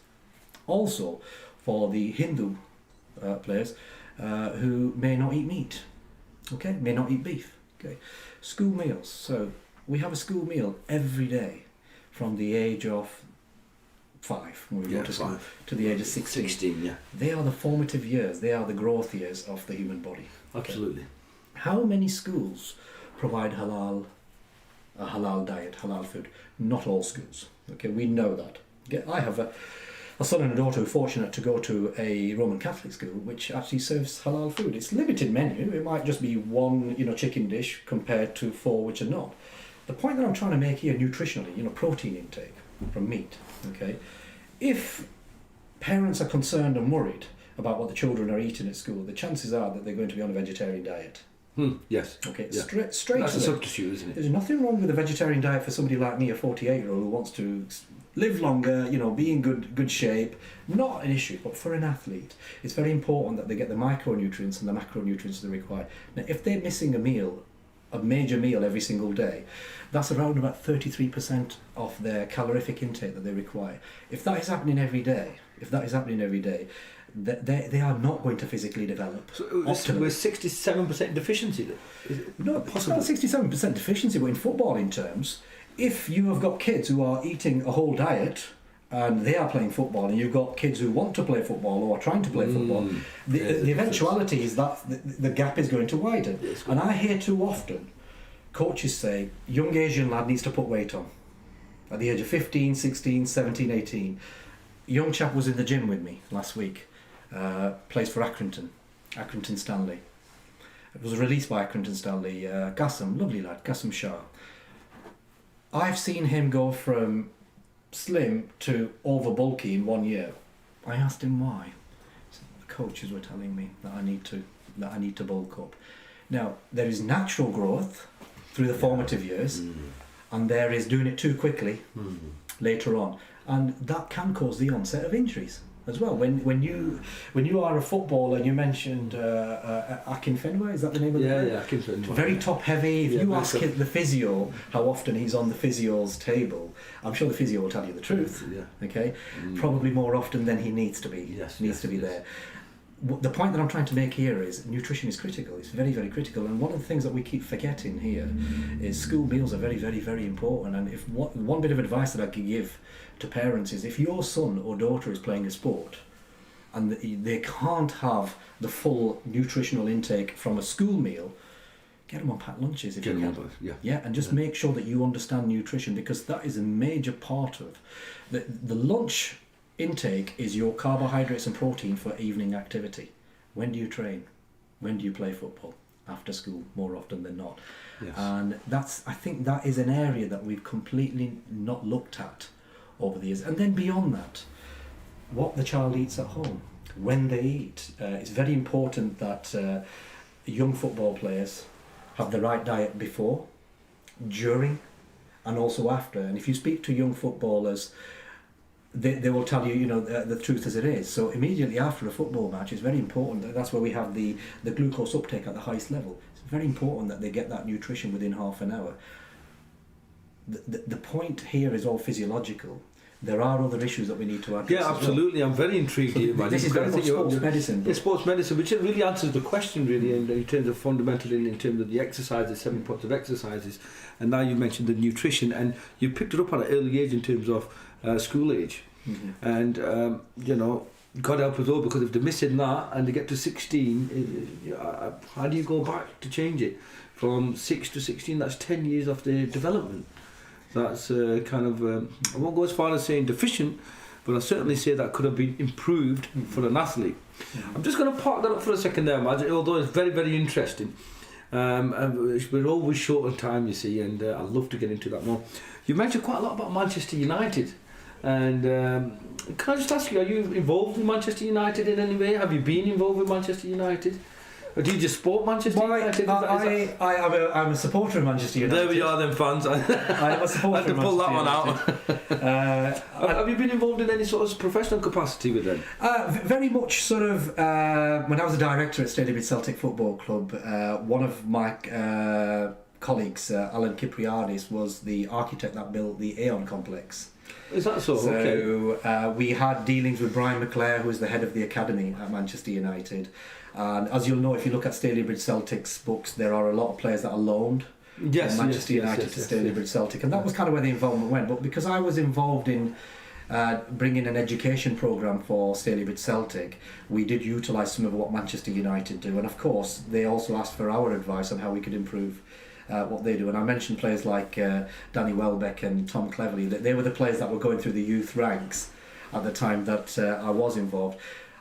Also, for the Hindu players who may not eat meat, okay, may not eat beef. Okay, school meals. So we have a school meal every day from the age of 5 when we go to school to the age of 16. 16, yeah. They are the formative years. They are the growth years of the human body. Absolutely. Okay. How many schools provide a halal diet, halal food? Not all schools. Okay, we know that. Okay, I have a son and a daughter who are fortunate to go to a Roman Catholic school which actually serves halal food. It's limited menu. It might just be one, chicken dish compared to 4 which are not. The point that I'm trying to make here nutritionally, protein intake from meat. Okay, if parents are concerned and worried about what the children are eating at school, the chances are that they're going to be on a vegetarian diet. Yes. Okay, yeah. straight That's to a substitute, isn't it? There's nothing wrong with a vegetarian diet for somebody like me, a 48-year-old who wants to live longer, be in good shape. Not an issue, but for an athlete, it's very important that they get the micronutrients and the macronutrients they require. Now, if they're missing a major meal every single day, that's around about 33% of their calorific intake that they require. If that is happening every day, they are not going to physically develop. So we're 67% deficiency. No, it's not 67% deficiency, but in footballing terms, if you have got kids who are eating a whole diet and they are playing football, and you've got kids who want to play football or are trying to play football, the eventuality is that the gap is going to widen. Yes. And I hear too often coaches say, young Asian lad needs to put weight on. At the age of 15, 16, 17, 18. Young chap was in the gym with me last week, plays for Accrington Stanley. It was released by Accrington Stanley. Gassam, lovely lad, Gassam Shah. I've seen him go from slim to over bulky in 1 year. I asked him why. The coaches were telling me that I need to bulk up. Now, there is natural growth through the formative years, and there is doing it too quickly later on, and that can cause the onset of injuries as well. When you are a footballer, you mentioned Akin Fenway, is that the name of the player? Yeah, Akin Fenway. Very top heavy. If you ask the physio how often he's on the physio's table, I'm sure the physio will tell you the truth. Okay, probably more often than he needs to be. Needs to be there. The point that I'm trying to make here is nutrition is critical. It's very, very critical, and one of the things that we keep forgetting here is school meals are very, very, very important. And if one bit of advice that I could give to parents is, if your son or daughter is playing a sport and they can't have the full nutritional intake from a school meal, get them on packed lunches if you can. And just make sure that you understand nutrition, because that is a major part of the lunch intake is your carbohydrates and protein for evening activity. When do you train? When do you play football? After school, more often than not. And I think that is an area that we've completely not looked at over the years. And then beyond that, what the child eats at home, when they eat. It's very important that young football players have the right diet before, during, and also after. And if you speak to young footballers, they will tell you, the truth as it is. So immediately after a football match, it's very important. That's where we have the glucose uptake at the highest level. It's very important that they get that nutrition within half an hour. The point here is all physiological. There are other issues that we need to address. Yeah, absolutely. I'm very intrigued here. This is very much sports medicine. Yeah, sports medicine, which really answers the question, really, in terms of fundamentally, in terms of the exercises, 7 parts of exercises. And now you mentioned the nutrition, and you picked it up at an early age in terms of school age. And, God help us all, because if they're missing that and they get to 16, how do you go back to change it? From 6 to 16, that's 10 years of their development. That's I won't go as far as saying deficient, but I certainly say that could have been improved for an athlete. I'm just going to park that up for a second there, Majid, although it's very, very interesting. We're always short on time, you see, and I'd love to get into that more. You mentioned quite a lot about Manchester United, and can I just ask you, are you involved with Manchester United in any way? Have you been involved with Manchester United? Or do you just support Manchester United? I'm a supporter of Manchester United. There we are then, fans. I am a supporter I had to of pull that Manchester one out. Have you been involved in any sort of professional capacity with them? Very much sort of, when I was a director at Stadium Celtic Football Club, one of my colleagues, Alan Kypriadis, was the architect that built the Aeon complex. Is that so? So we had dealings with Brian McClare, who is the head of the academy at Manchester United. And as you'll know, if you look at Stalybridge Celtic's books, there are a lot of players that are loaned from Manchester United to Stalybridge Celtic, and that was kind of where the involvement went. But because I was involved in bringing an education programme for Stalybridge Celtic, we did utilise some of what Manchester United do, and of course they also asked for our advice on how we could improve what they do. And I mentioned players like Danny Welbeck and Tom Cleverley. They were the players that were going through the youth ranks at the time that I was involved.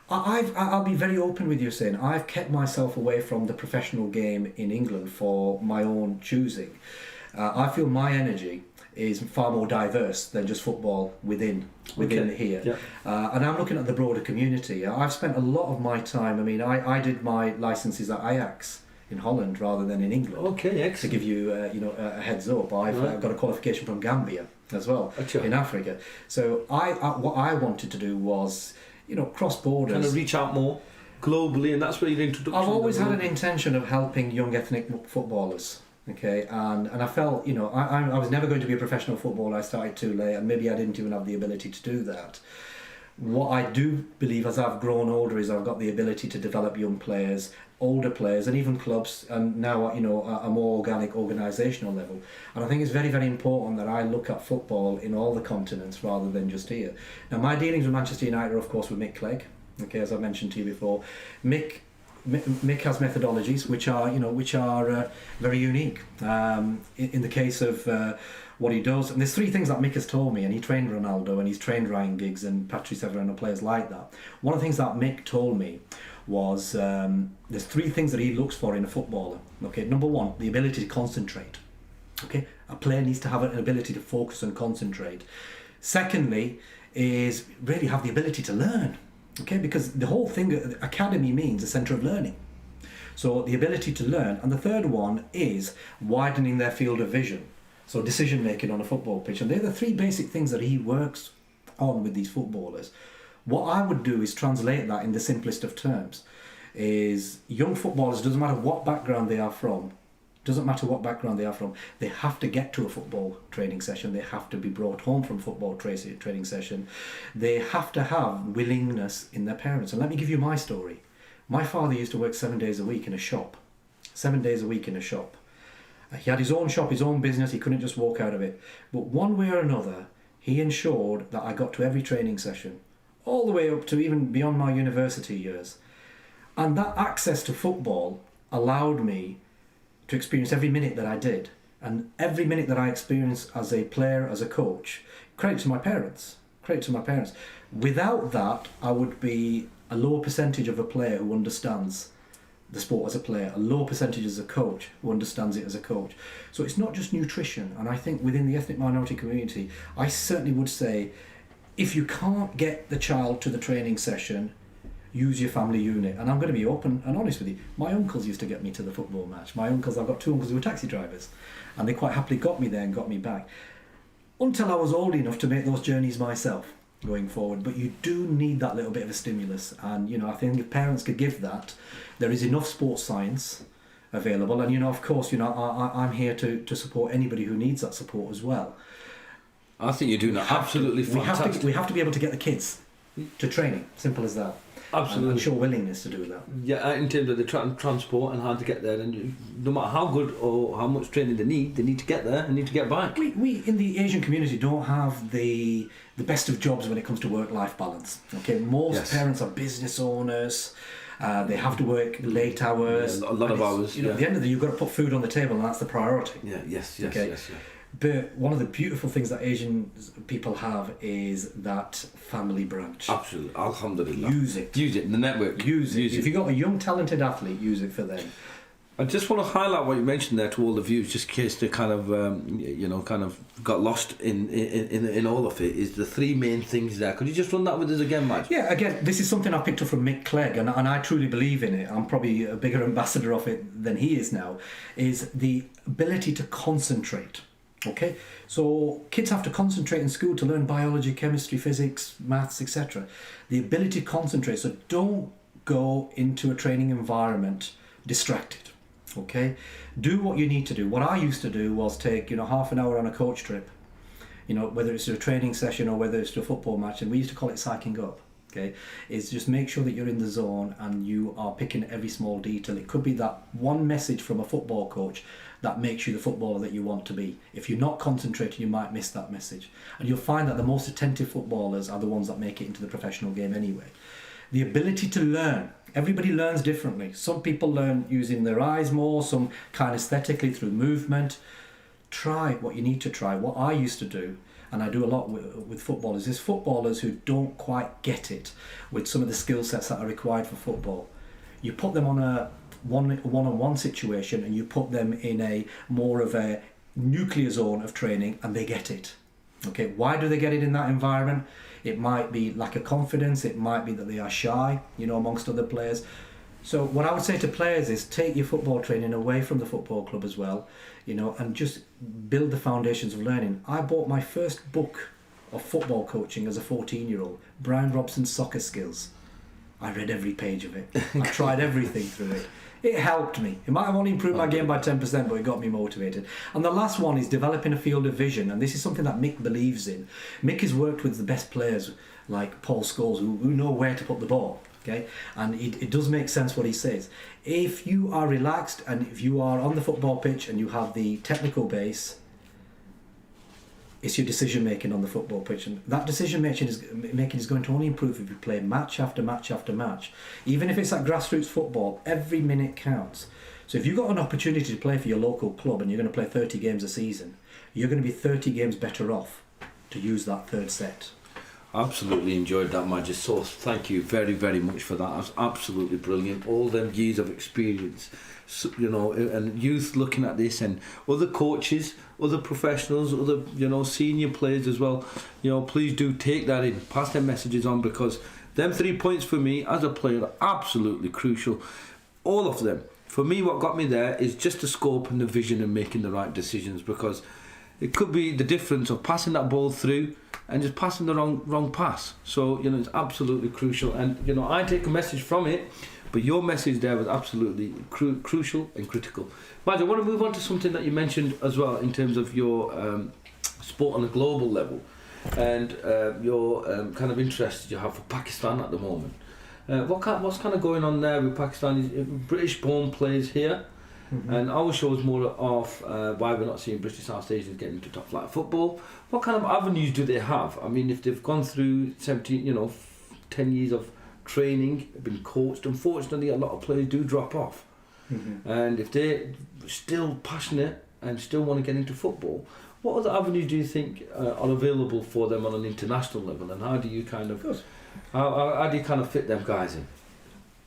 I'll be very open with you, saying I've kept myself away from the professional game in England for my own choosing. I feel my energy is far more diverse than just football within here. Yeah. And I'm looking at the broader community. I've spent a lot of my time, I did my licenses at Ajax in Holland rather than in England. Okay, excellent. To give you a heads up, I've got a qualification from Gambia as well, in Africa. So what I wanted to do was, cross borders. Kind of reach out more globally, and that's where your introduction. I've always had an intention of helping young ethnic footballers. Okay, and I felt, I was never going to be a professional footballer. I started too late, and maybe I didn't even have the ability to do that. What I do believe as I've grown older is I've got the ability to develop young players, older players, and even clubs, and now at a more organic organisational level. And I think it's very, very important that I look at football in all the continents rather than just here. Now, my dealings with Manchester United are, of course, with Mick Clegg. Okay, as I mentioned to you before, Mick has methodologies which are very unique. In the case of what he does, and there's three things that Mick has told me, and he trained Ronaldo and he's trained Ryan Giggs and Patrice Evra and players like that. One of the things that Mick told me was there's three things that he looks for in a footballer. Okay, number one, the ability to concentrate. Okay, a player needs to have an ability to focus and concentrate. Secondly, is really have the ability to learn. Okay, because the whole thing, academy means a centre of learning. So the ability to learn. And the third one is widening their field of vision. So decision making on a football pitch. And they're the three basic things that he works on with these footballers. What I would do is translate that in the simplest of terms. Is young footballers, doesn't matter what background they are from, they have to get to a football training session. They have to be brought home from football training session. They have to have willingness in their parents. And let me give you my story. My father used to work 7 days a week in a shop. 7 days a week in a shop. He had his own shop, his own business. He couldn't just walk out of it. But one way or another, he ensured that I got to every training session, all the way up to even beyond my university years. And that access to football allowed me to experience every minute that I did. And every minute that I experienced as a player, as a coach, credit to my parents. Without that, I would be a lower percentage of a player who understands the sport as a player, a low percentage as a coach who understands it as a coach. So it's not just nutrition. And I think within the ethnic minority community, I certainly would say, if you can't get the child to the training session, use your family unit. And I'm going to be open and honest with you. My uncles used to get me to the football match. I've got two uncles who were taxi drivers, and they quite happily got me there and got me back. Until I was old enough to make those journeys myself going forward. But you do need that little bit of a stimulus. And, I think if parents could give that, there is enough sports science available. And, of course, I'm here to support anybody who needs that support as well. I think you're doing absolutely fantastic. We have to be able to get the kids to training. Simple as that. Absolutely. And show willingness to do that. Yeah, in terms of the transport and how to get there, and no matter how good or how much training they need to get there and need to get back. We in the Asian community don't have the best of jobs when it comes to work-life balance. Okay, most parents are business owners. They have to work late hours. Yeah, a lot of hours. At the end of the day, you've got to put food on the table, and that's the priority. Yes. But one of the beautiful things that Asian people have is that family branch. Absolutely, alhamdulillah. Use it. The network. Use it. If you've got a young, talented athlete, use it for them. I just want to highlight what you mentioned there to all the viewers, just in case they kind of got lost in all of it. Is the three main things there? Could you just run that with us again, Maj? Yeah, again, this is something I picked up from Mick Clegg, and I truly believe in it. I'm probably a bigger ambassador of it than he is now. Is the ability to concentrate. Okay, so kids have to concentrate in school to learn biology, chemistry, physics, maths, etc. The ability to concentrate. So don't go into a training environment distracted. Okay, do what you need to do. What I used to do was take half an hour on a coach trip. Whether it's to a training session or whether it's to a football match, and we used to call it psyching up. Okay, is just make sure that you're in the zone and you are picking every small detail. It could be that one message from a football coach that makes you the footballer that you want to be. If you're not concentrating, you might miss that message. And you'll find that the most attentive footballers are the ones that make it into the professional game anyway. The ability to learn. Everybody learns differently. Some people learn using their eyes more, some kinesthetically through movement. Try what you need to try. What I used to do, and I do a lot with footballers, is footballers who don't quite get it with some of the skill sets that are required for football. You put them on a one-on-one situation and you put them in a more of a nuclear zone of training and they get it. Okay, why do they get it in that environment? It might be lack of confidence, it might be that they are shy, amongst other players. So what I would say to players is take your football training away from the football club as well, and just build the foundations of learning. I bought my first book of football coaching as a 14-year-old, Brian Robson's Soccer Skills. I read every page of it. I tried everything through it. It helped me. It might have only improved my game by 10%, but it got me motivated. And the last one is developing a field of vision, and this is something that Mick believes in. Mick has worked with the best players like Paul Scholes who know where to put the ball. Okay, and it does make sense what he says. If you are relaxed and if you are on the football pitch and you have the technical base, it's your decision making on the football pitch, and that decision making is going to only improve if you play match after match after match. Even if it's at grassroots football, every minute counts. So if you've got an opportunity to play for your local club and you're going to play 30 games a season, you're going to be 30 games better off to use that third set. Absolutely enjoyed that, Majid. So thank you very, very much for that. That's absolutely brilliant. All them years of experience, you know, and youth looking at this, and other coaches, other professionals, other, you know, senior players as well. You know, please do take that in, pass them messages on, because them 3 points for me as a player are absolutely crucial. All of them. For me, what got me there is just the scope and the vision and making the right decisions, because it could be the difference of passing that ball through and just passing the wrong pass. So, you know, it's absolutely crucial. And, you know, I take a message from it, but your message there was absolutely crucial and critical. Majid, I want to move on to something that you mentioned as well in terms of your sport on a global level, and your kind of interest you have for Pakistan at the moment. What's kind of going on there with Pakistan? British-born players here. Mm-hmm. And our show is more of why we're not seeing British South Asians getting into top flight football. What kind of avenues do they have? I mean, if they've gone through 10 years of training, been coached, unfortunately a lot of players do drop off. Mm-hmm. And if they're still passionate and still want to get into football, what other avenues do you think are available for them on an international level, and how do you kind of how do you kind of fit them guys in?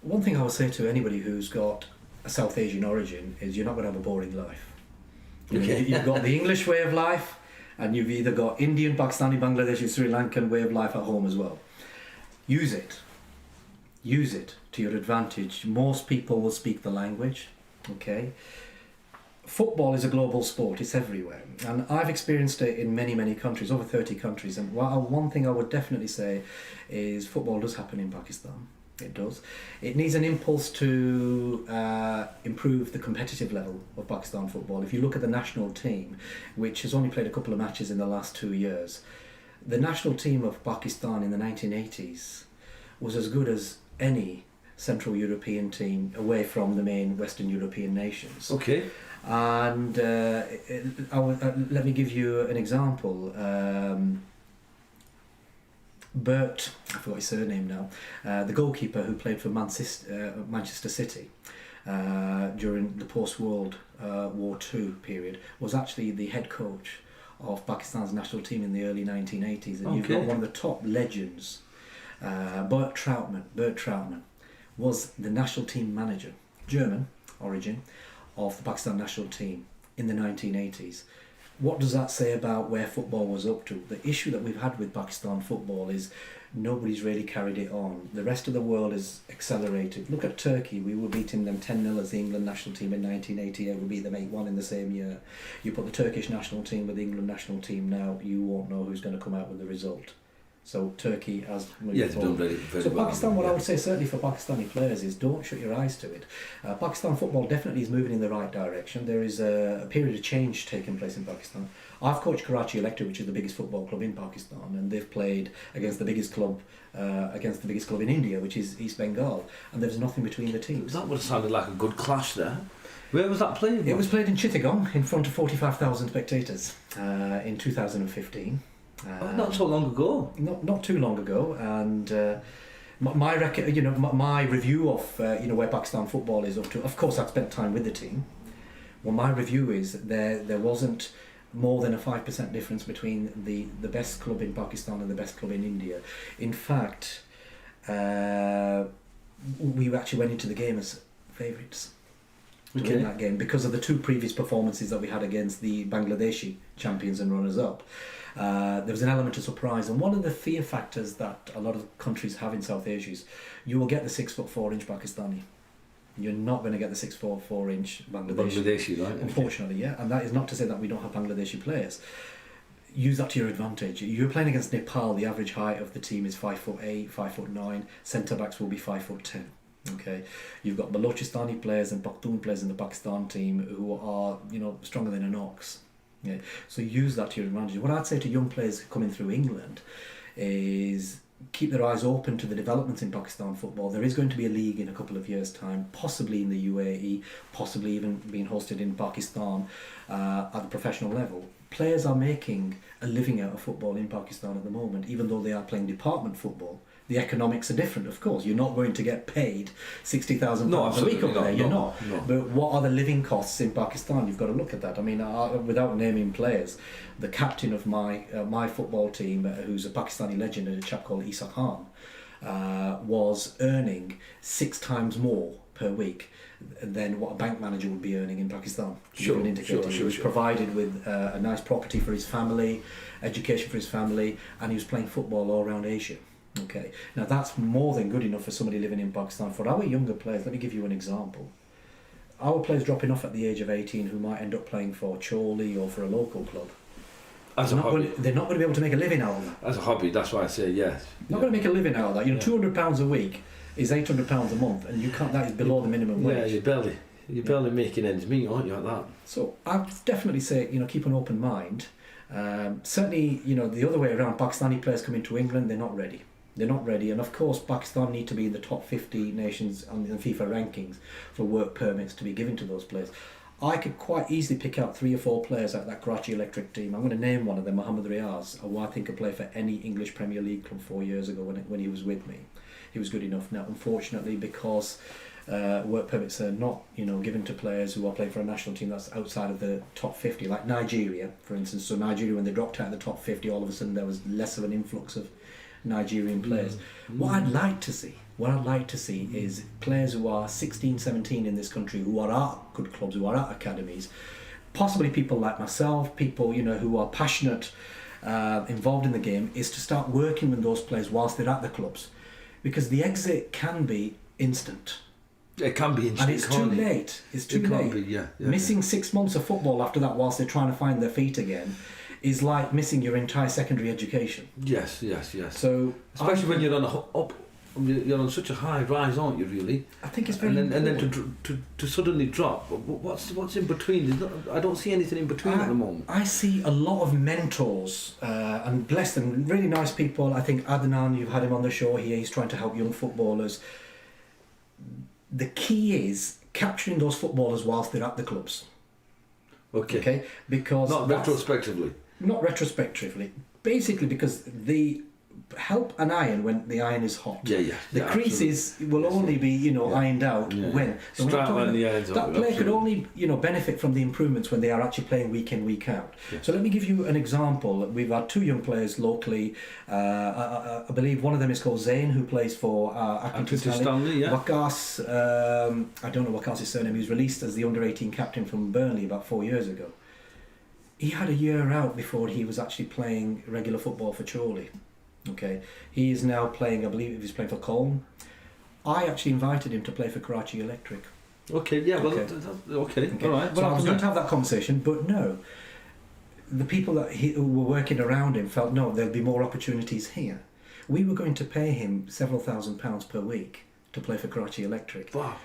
One thing I would say to anybody who's got a South Asian origin is you're not going to have a boring life. You've got the English way of life, and you've either got Indian, Pakistani, Bangladeshi, Sri Lankan way of life at home as well. Use it to your advantage. Most people will speak the language. Okay, football is a global sport. It's everywhere, and I've experienced it in many countries, over 30 countries. And one thing I would definitely say is football does happen in Pakistan. It does. It needs an impulse to improve the competitive level of Pakistan football. If you look at the national team, which has only played a couple of matches in the last 2 years, the national team of Pakistan in the 1980s was as good as any Central European team away from the main Western European nations. Okay. And let me give you an example. Bert, I forgot his surname now, the goalkeeper who played for Manchester City during the post-World War II period, was actually the head coach of Pakistan's national team in the early 1980s. And you've got one of the top legends, Bert Trautmann, was the national team manager, German origin, of the Pakistan national team in the 1980s. What does that say about where football was up to? The issue that we've had with Pakistan football is nobody's really carried it on. The rest of the world is accelerated. Look at Turkey. We were beating them 10-0 as the England national team in 1988. We beat them 8-1 in the same year. You put the Turkish national team with the England national team now, you won't know who's going to come out with the result. So Turkey has moved forward. Done very well. Pakistan, what I would say certainly for Pakistani players is don't shut your eyes to it. Pakistan football definitely is moving in the right direction. There is a period of change taking place in Pakistan. I've coached Karachi Electric, which is the biggest football club in Pakistan, and they've played against the biggest club in India, which is East Bengal, and there's nothing between the teams. That would have sounded like a good clash there. Where was that played? It was played in Chittagong in front of 45,000 spectators in 2015. Not so long ago. Not too long ago, and my review of where Pakistan football is up to. Of course, I've spent time with the team. Well, my review is there wasn't more than a 5% difference between the best club in Pakistan and the best club in India. In fact, we actually went into the game as favourites to win that game because of the two previous performances that we had against the Bangladeshi champions and runners-up. There was an element of surprise, and one of the fear factors that a lot of countries have in South Asia is you will get the 6'4" Pakistani. You're not going to get the 6'4" Bangladeshi, right? Unfortunately, yeah. And that is not to say that we don't have Bangladeshi players. Use that to your advantage. You're playing against Nepal. The average height of the team is 5'8", 5'9". Centre backs will be 5'10". Okay, you've got Balochistan players and Pakhtun players in the Pakistan team who are, stronger than an ox. Yeah. So use that to your advantage. What I'd say to young players coming through England is keep their eyes open to the developments in Pakistan football. There is going to be a league in a couple of years' time, possibly in the UAE, possibly even being hosted in Pakistan at the professional level. Players are making a living out of football in Pakistan at the moment, even though they are playing department football. The economics are different, of course. You're not going to get paid £60,000 a week up there. You're not. But what are the living costs in Pakistan? You've got to look at that. I mean, without naming players, the captain of my football team, who's a Pakistani legend, a chap called Gujar Khan, was earning 6 times more per week than what a bank manager would be earning in Pakistan. He was provided with a nice property for his family, education for his family, and he was playing football all around Asia. Okay, now that's more than good enough for somebody living in Pakistan. For our younger players, let me give you an example. Our players dropping off at the age of 18 who might end up playing for Chorley or for a local club. They're not going to be able to make a living out of that. As a hobby, that's why I say yes. Not going to make a living out of that. £200 a week is £800 a month, and you can't. That is below the minimum wage. Yeah, you're barely making ends meet, aren't you, at that? So I'd definitely say, keep an open mind. Certainly, the other way around, Pakistani players coming to England, they're not ready. They're not ready, and of course Pakistan need to be in the top 50 nations on the FIFA rankings for work permits to be given to those players. I could quite easily pick out 3 or 4 players out of that Karachi Electric team. I'm going to name one of them, Mohammad Riaz, who I think could play for any English Premier League club 4 years ago when he was with me. He was good enough. Now, unfortunately, because work permits are not, given to players who are playing for a national team that's outside of the top 50, like Nigeria, for instance. So Nigeria, when they dropped out of the top 50, all of a sudden there was less of an influx of Nigerian players. What I'd like to see is players who are 16, 17 in this country, who are at good clubs, who are at academies, possibly people like myself, people who are passionate, involved in the game, is to start working with those players whilst they're at the clubs, because the exit can be instant. It can be instant, and it's too late. It's too late. Missing 6 months of football after that, whilst they're trying to find their feet again, is like missing your entire secondary education. Yes. So especially when you're you're on such a high rise, aren't you? Really. I think it's very and then to suddenly drop. What's in between? I don't see anything in between at the moment. I see a lot of mentors, and bless them, really nice people. I think Adnan, you've had him on the show here. He's trying to help young footballers. The key is capturing those footballers whilst they're at the clubs. Okay. Because not retrospectively. Not retrospectively. Basically, because they help an iron when the iron is hot. The creases will only be ironed out when. So that player could only benefit from the improvements when they are actually playing week in, week out. So let me give you an example. We've had 2 young players locally. I believe one of them is called Zain, who plays for Stanley. Wakas, I don't know Wakas' surname. He was released as the under-18 captain from Burnley about 4 years ago. He had a year out before he was actually playing regular football for Chorley. Okay, he is now playing, I believe he's playing for Colne. I actually invited him to play for Karachi Electric. Okay, all right. So I was going to have that conversation, but no. The people who were working around him felt, no, there'll be more opportunities here. We were going to pay him several £1,000s per week to play for Karachi Electric. Wow.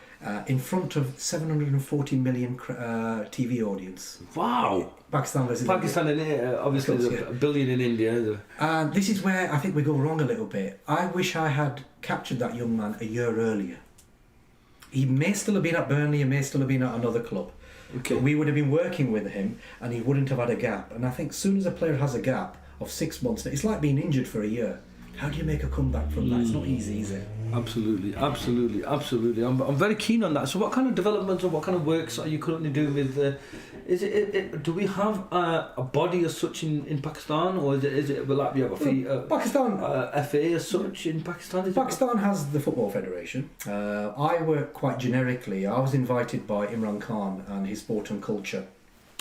In front of 740 million TV audience. Wow. Pakistan versus India. Obviously there's a billion in India. And this is where I think we go wrong a little bit. I wish I had captured that young man a year earlier. He may still have been at Burnley, he may still have been at another club. Okay. But we would have been working with him and he wouldn't have had a gap. And I think as soon as a player has a gap of 6 months, it's like being injured for a year. How do you make a comeback from that? It's not easy, is it? Absolutely. I'm very keen on that. So what kind of developments or what kind of works are you currently doing with do we have a body as such in Pakistan, or will that be a Pakistan FA as such in Pakistan? Pakistan has the Football Federation. I work quite generically. I was invited by Imran Khan and his Sport and Culture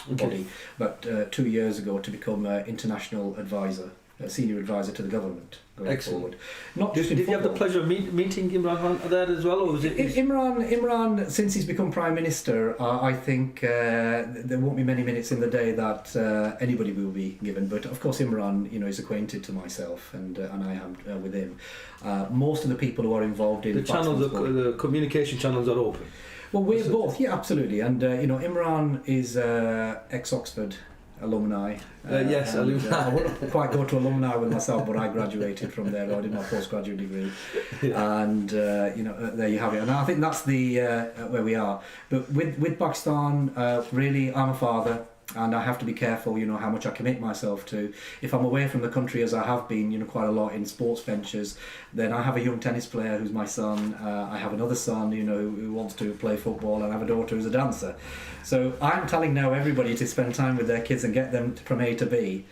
body about 2 years ago to become international advisor senior advisor to the government going forward. Not just Did in you have the football. pleasure of meeting Imran Khan there as well, or was it? Imran, since he's become Prime Minister, I think there won't be many minutes in the day that anybody will be given. But of course, Imran, is acquainted to myself, and I am with him. Most of the people who are involved in The channels, the communication channels are open. Well, we're both, yeah, absolutely. And Imran is ex-Oxford alumni. Yes, alumni. I wouldn't quite go to alumni with myself, but I graduated from there. I did my postgraduate degree, and there you have it. And I think that's the where we are. But with Pakistan, really, I'm a father. And I have to be careful, how much I commit myself to. If I'm away from the country, as I have been, quite a lot in sports ventures, then I have a young tennis player who's my son. I have another son, who wants to play football, and I have a daughter who's a dancer. So I'm telling now everybody to spend time with their kids and get them from A to B.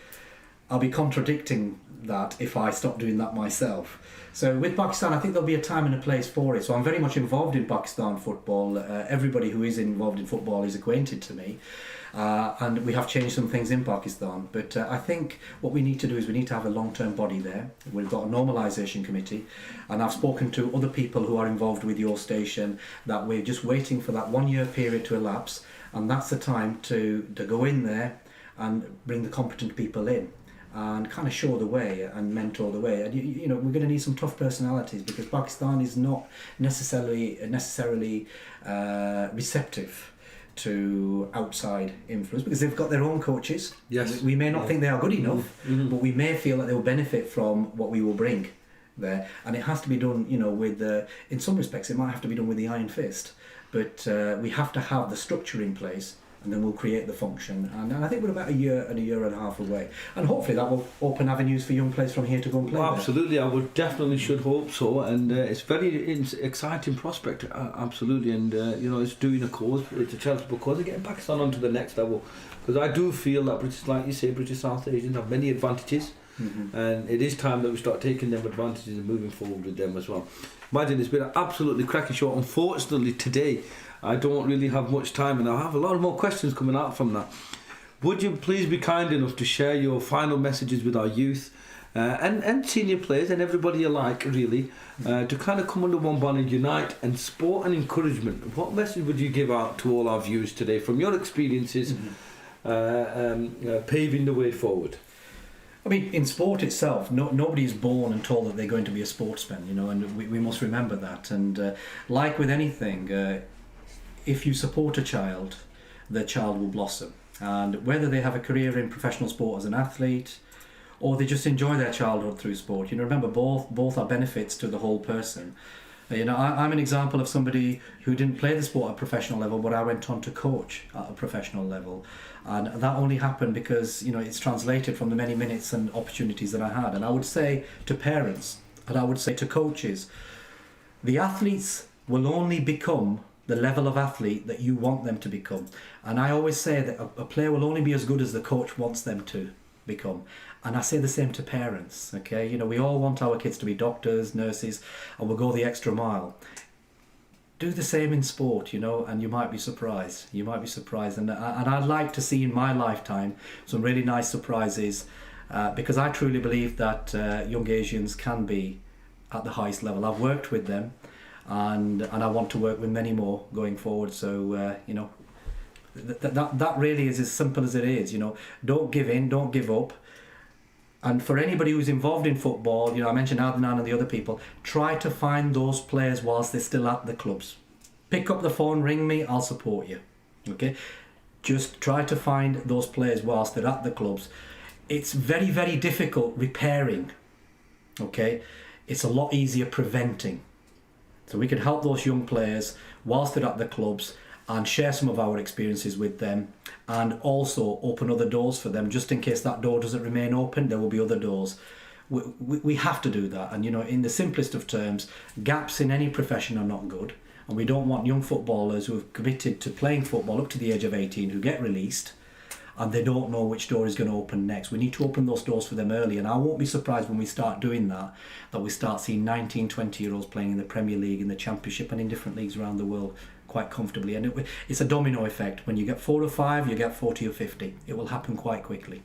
I'll be contradicting that if I stop doing that myself. So with Pakistan, I think there'll be a time and a place for it. So I'm very much involved in Pakistan football. Everybody who is involved in football is acquainted to me. And we have changed some things in Pakistan, but I think what we need to do is we need to have a long-term body there. We've got a normalisation committee, and I've spoken to other people who are involved with your station that we're just waiting for that 1 year period to elapse, and that's the time to go in there and bring the competent people in and kind of show the way and mentor the way. And we're going to need some tough personalities, because Pakistan is not necessarily receptive to outside influence, because they've got their own coaches. Yes. We may not think they are good enough, but we may feel that they will benefit from what we will bring there. And it has to be done, with in some respects it might have to be done with the iron fist, but we have to have the structure in place, and then we'll create the function. And I think we're about a year and a half away, and hopefully that will open avenues for young players from here to go and play. Well, absolutely, I would definitely should hope so, and it's very exciting prospect, absolutely. And it's doing a cause, it's a charitable cause, and getting Pakistan onto the next level, because I do feel that British South Asians have many advantages, and it is time that we start taking them advantages and moving forward with them as well. Imagine, it's been an absolutely cracking show. Unfortunately today I don't really have much time, and I have a lot more questions coming out from that. Would you please be kind enough to share your final messages with our youth and senior players and everybody alike, really, to kind of come under one banner, unite, and sport and encouragement? What message would you give out to all our viewers today from your experiences paving the way forward? I mean, in sport itself, nobody is born and told that they're going to be a sportsman, and we must remember that. And like with anything, if you support a child, the child will blossom. And whether they have a career in professional sport as an athlete, or they just enjoy their childhood through sport, remember, both are benefits to the whole person. I'm an example of somebody who didn't play the sport at a professional level, but I went on to coach at a professional level. And that only happened because, it's translated from the many minutes and opportunities that I had. And I would say to parents, and I would say to coaches, the athletes will only become the level of athlete that you want them to become. And I always say that a player will only be as good as the coach wants them to become. And I say the same to parents, okay? We all want our kids to be doctors, nurses, and we'll go the extra mile. Do the same in sport, and you might be surprised. And I'd like to see in my lifetime some really nice surprises, because I truly believe that young Asians can be at the highest level. I've worked with them, and I want to work with many more going forward. So, that really is as simple as it is. Don't give in, don't give up. And for anybody who's involved in football, I mentioned Adnan and the other people, try to find those players whilst they're still at the clubs. Pick up the phone, ring me, I'll support you. Okay? Just try to find those players whilst they're at the clubs. It's very, very difficult repairing. Okay? It's a lot easier preventing. So we can help those young players whilst they're at the clubs and share some of our experiences with them, and also open other doors for them. Just in case that door doesn't remain open, there will be other doors. We have to do that. And in the simplest of terms, gaps in any profession are not good, and we don't want young footballers who have committed to playing football up to the age of 18 who get released and they don't know which door is going to open next. We need to open those doors for them early, and I won't be surprised when we start doing that we start seeing 19, 20-year-olds playing in the Premier League, in the Championship, and in different leagues around the world quite comfortably. And it's a domino effect. When you get 4 or 5, you get 40 or 50. It will happen quite quickly.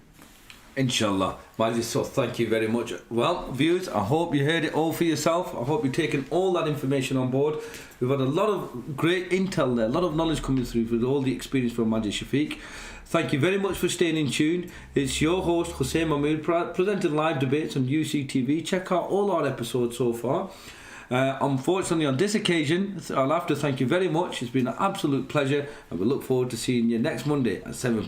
Inshallah. Majid, so thank you very much. Well, viewers, I hope you heard it all for yourself. I hope you've taken all that information on board. We've had a lot of great intel there, a lot of knowledge coming through with all the experience from Majid Shafiq. Thank you very much for staying in tune. It's your host, Hussein Mahmood, presented live debates on UCTV. Check out all our episodes so far. Unfortunately, on this occasion, I'll have to thank you very much. It's been an absolute pleasure, and we look forward to seeing you next Monday at 7 p.m.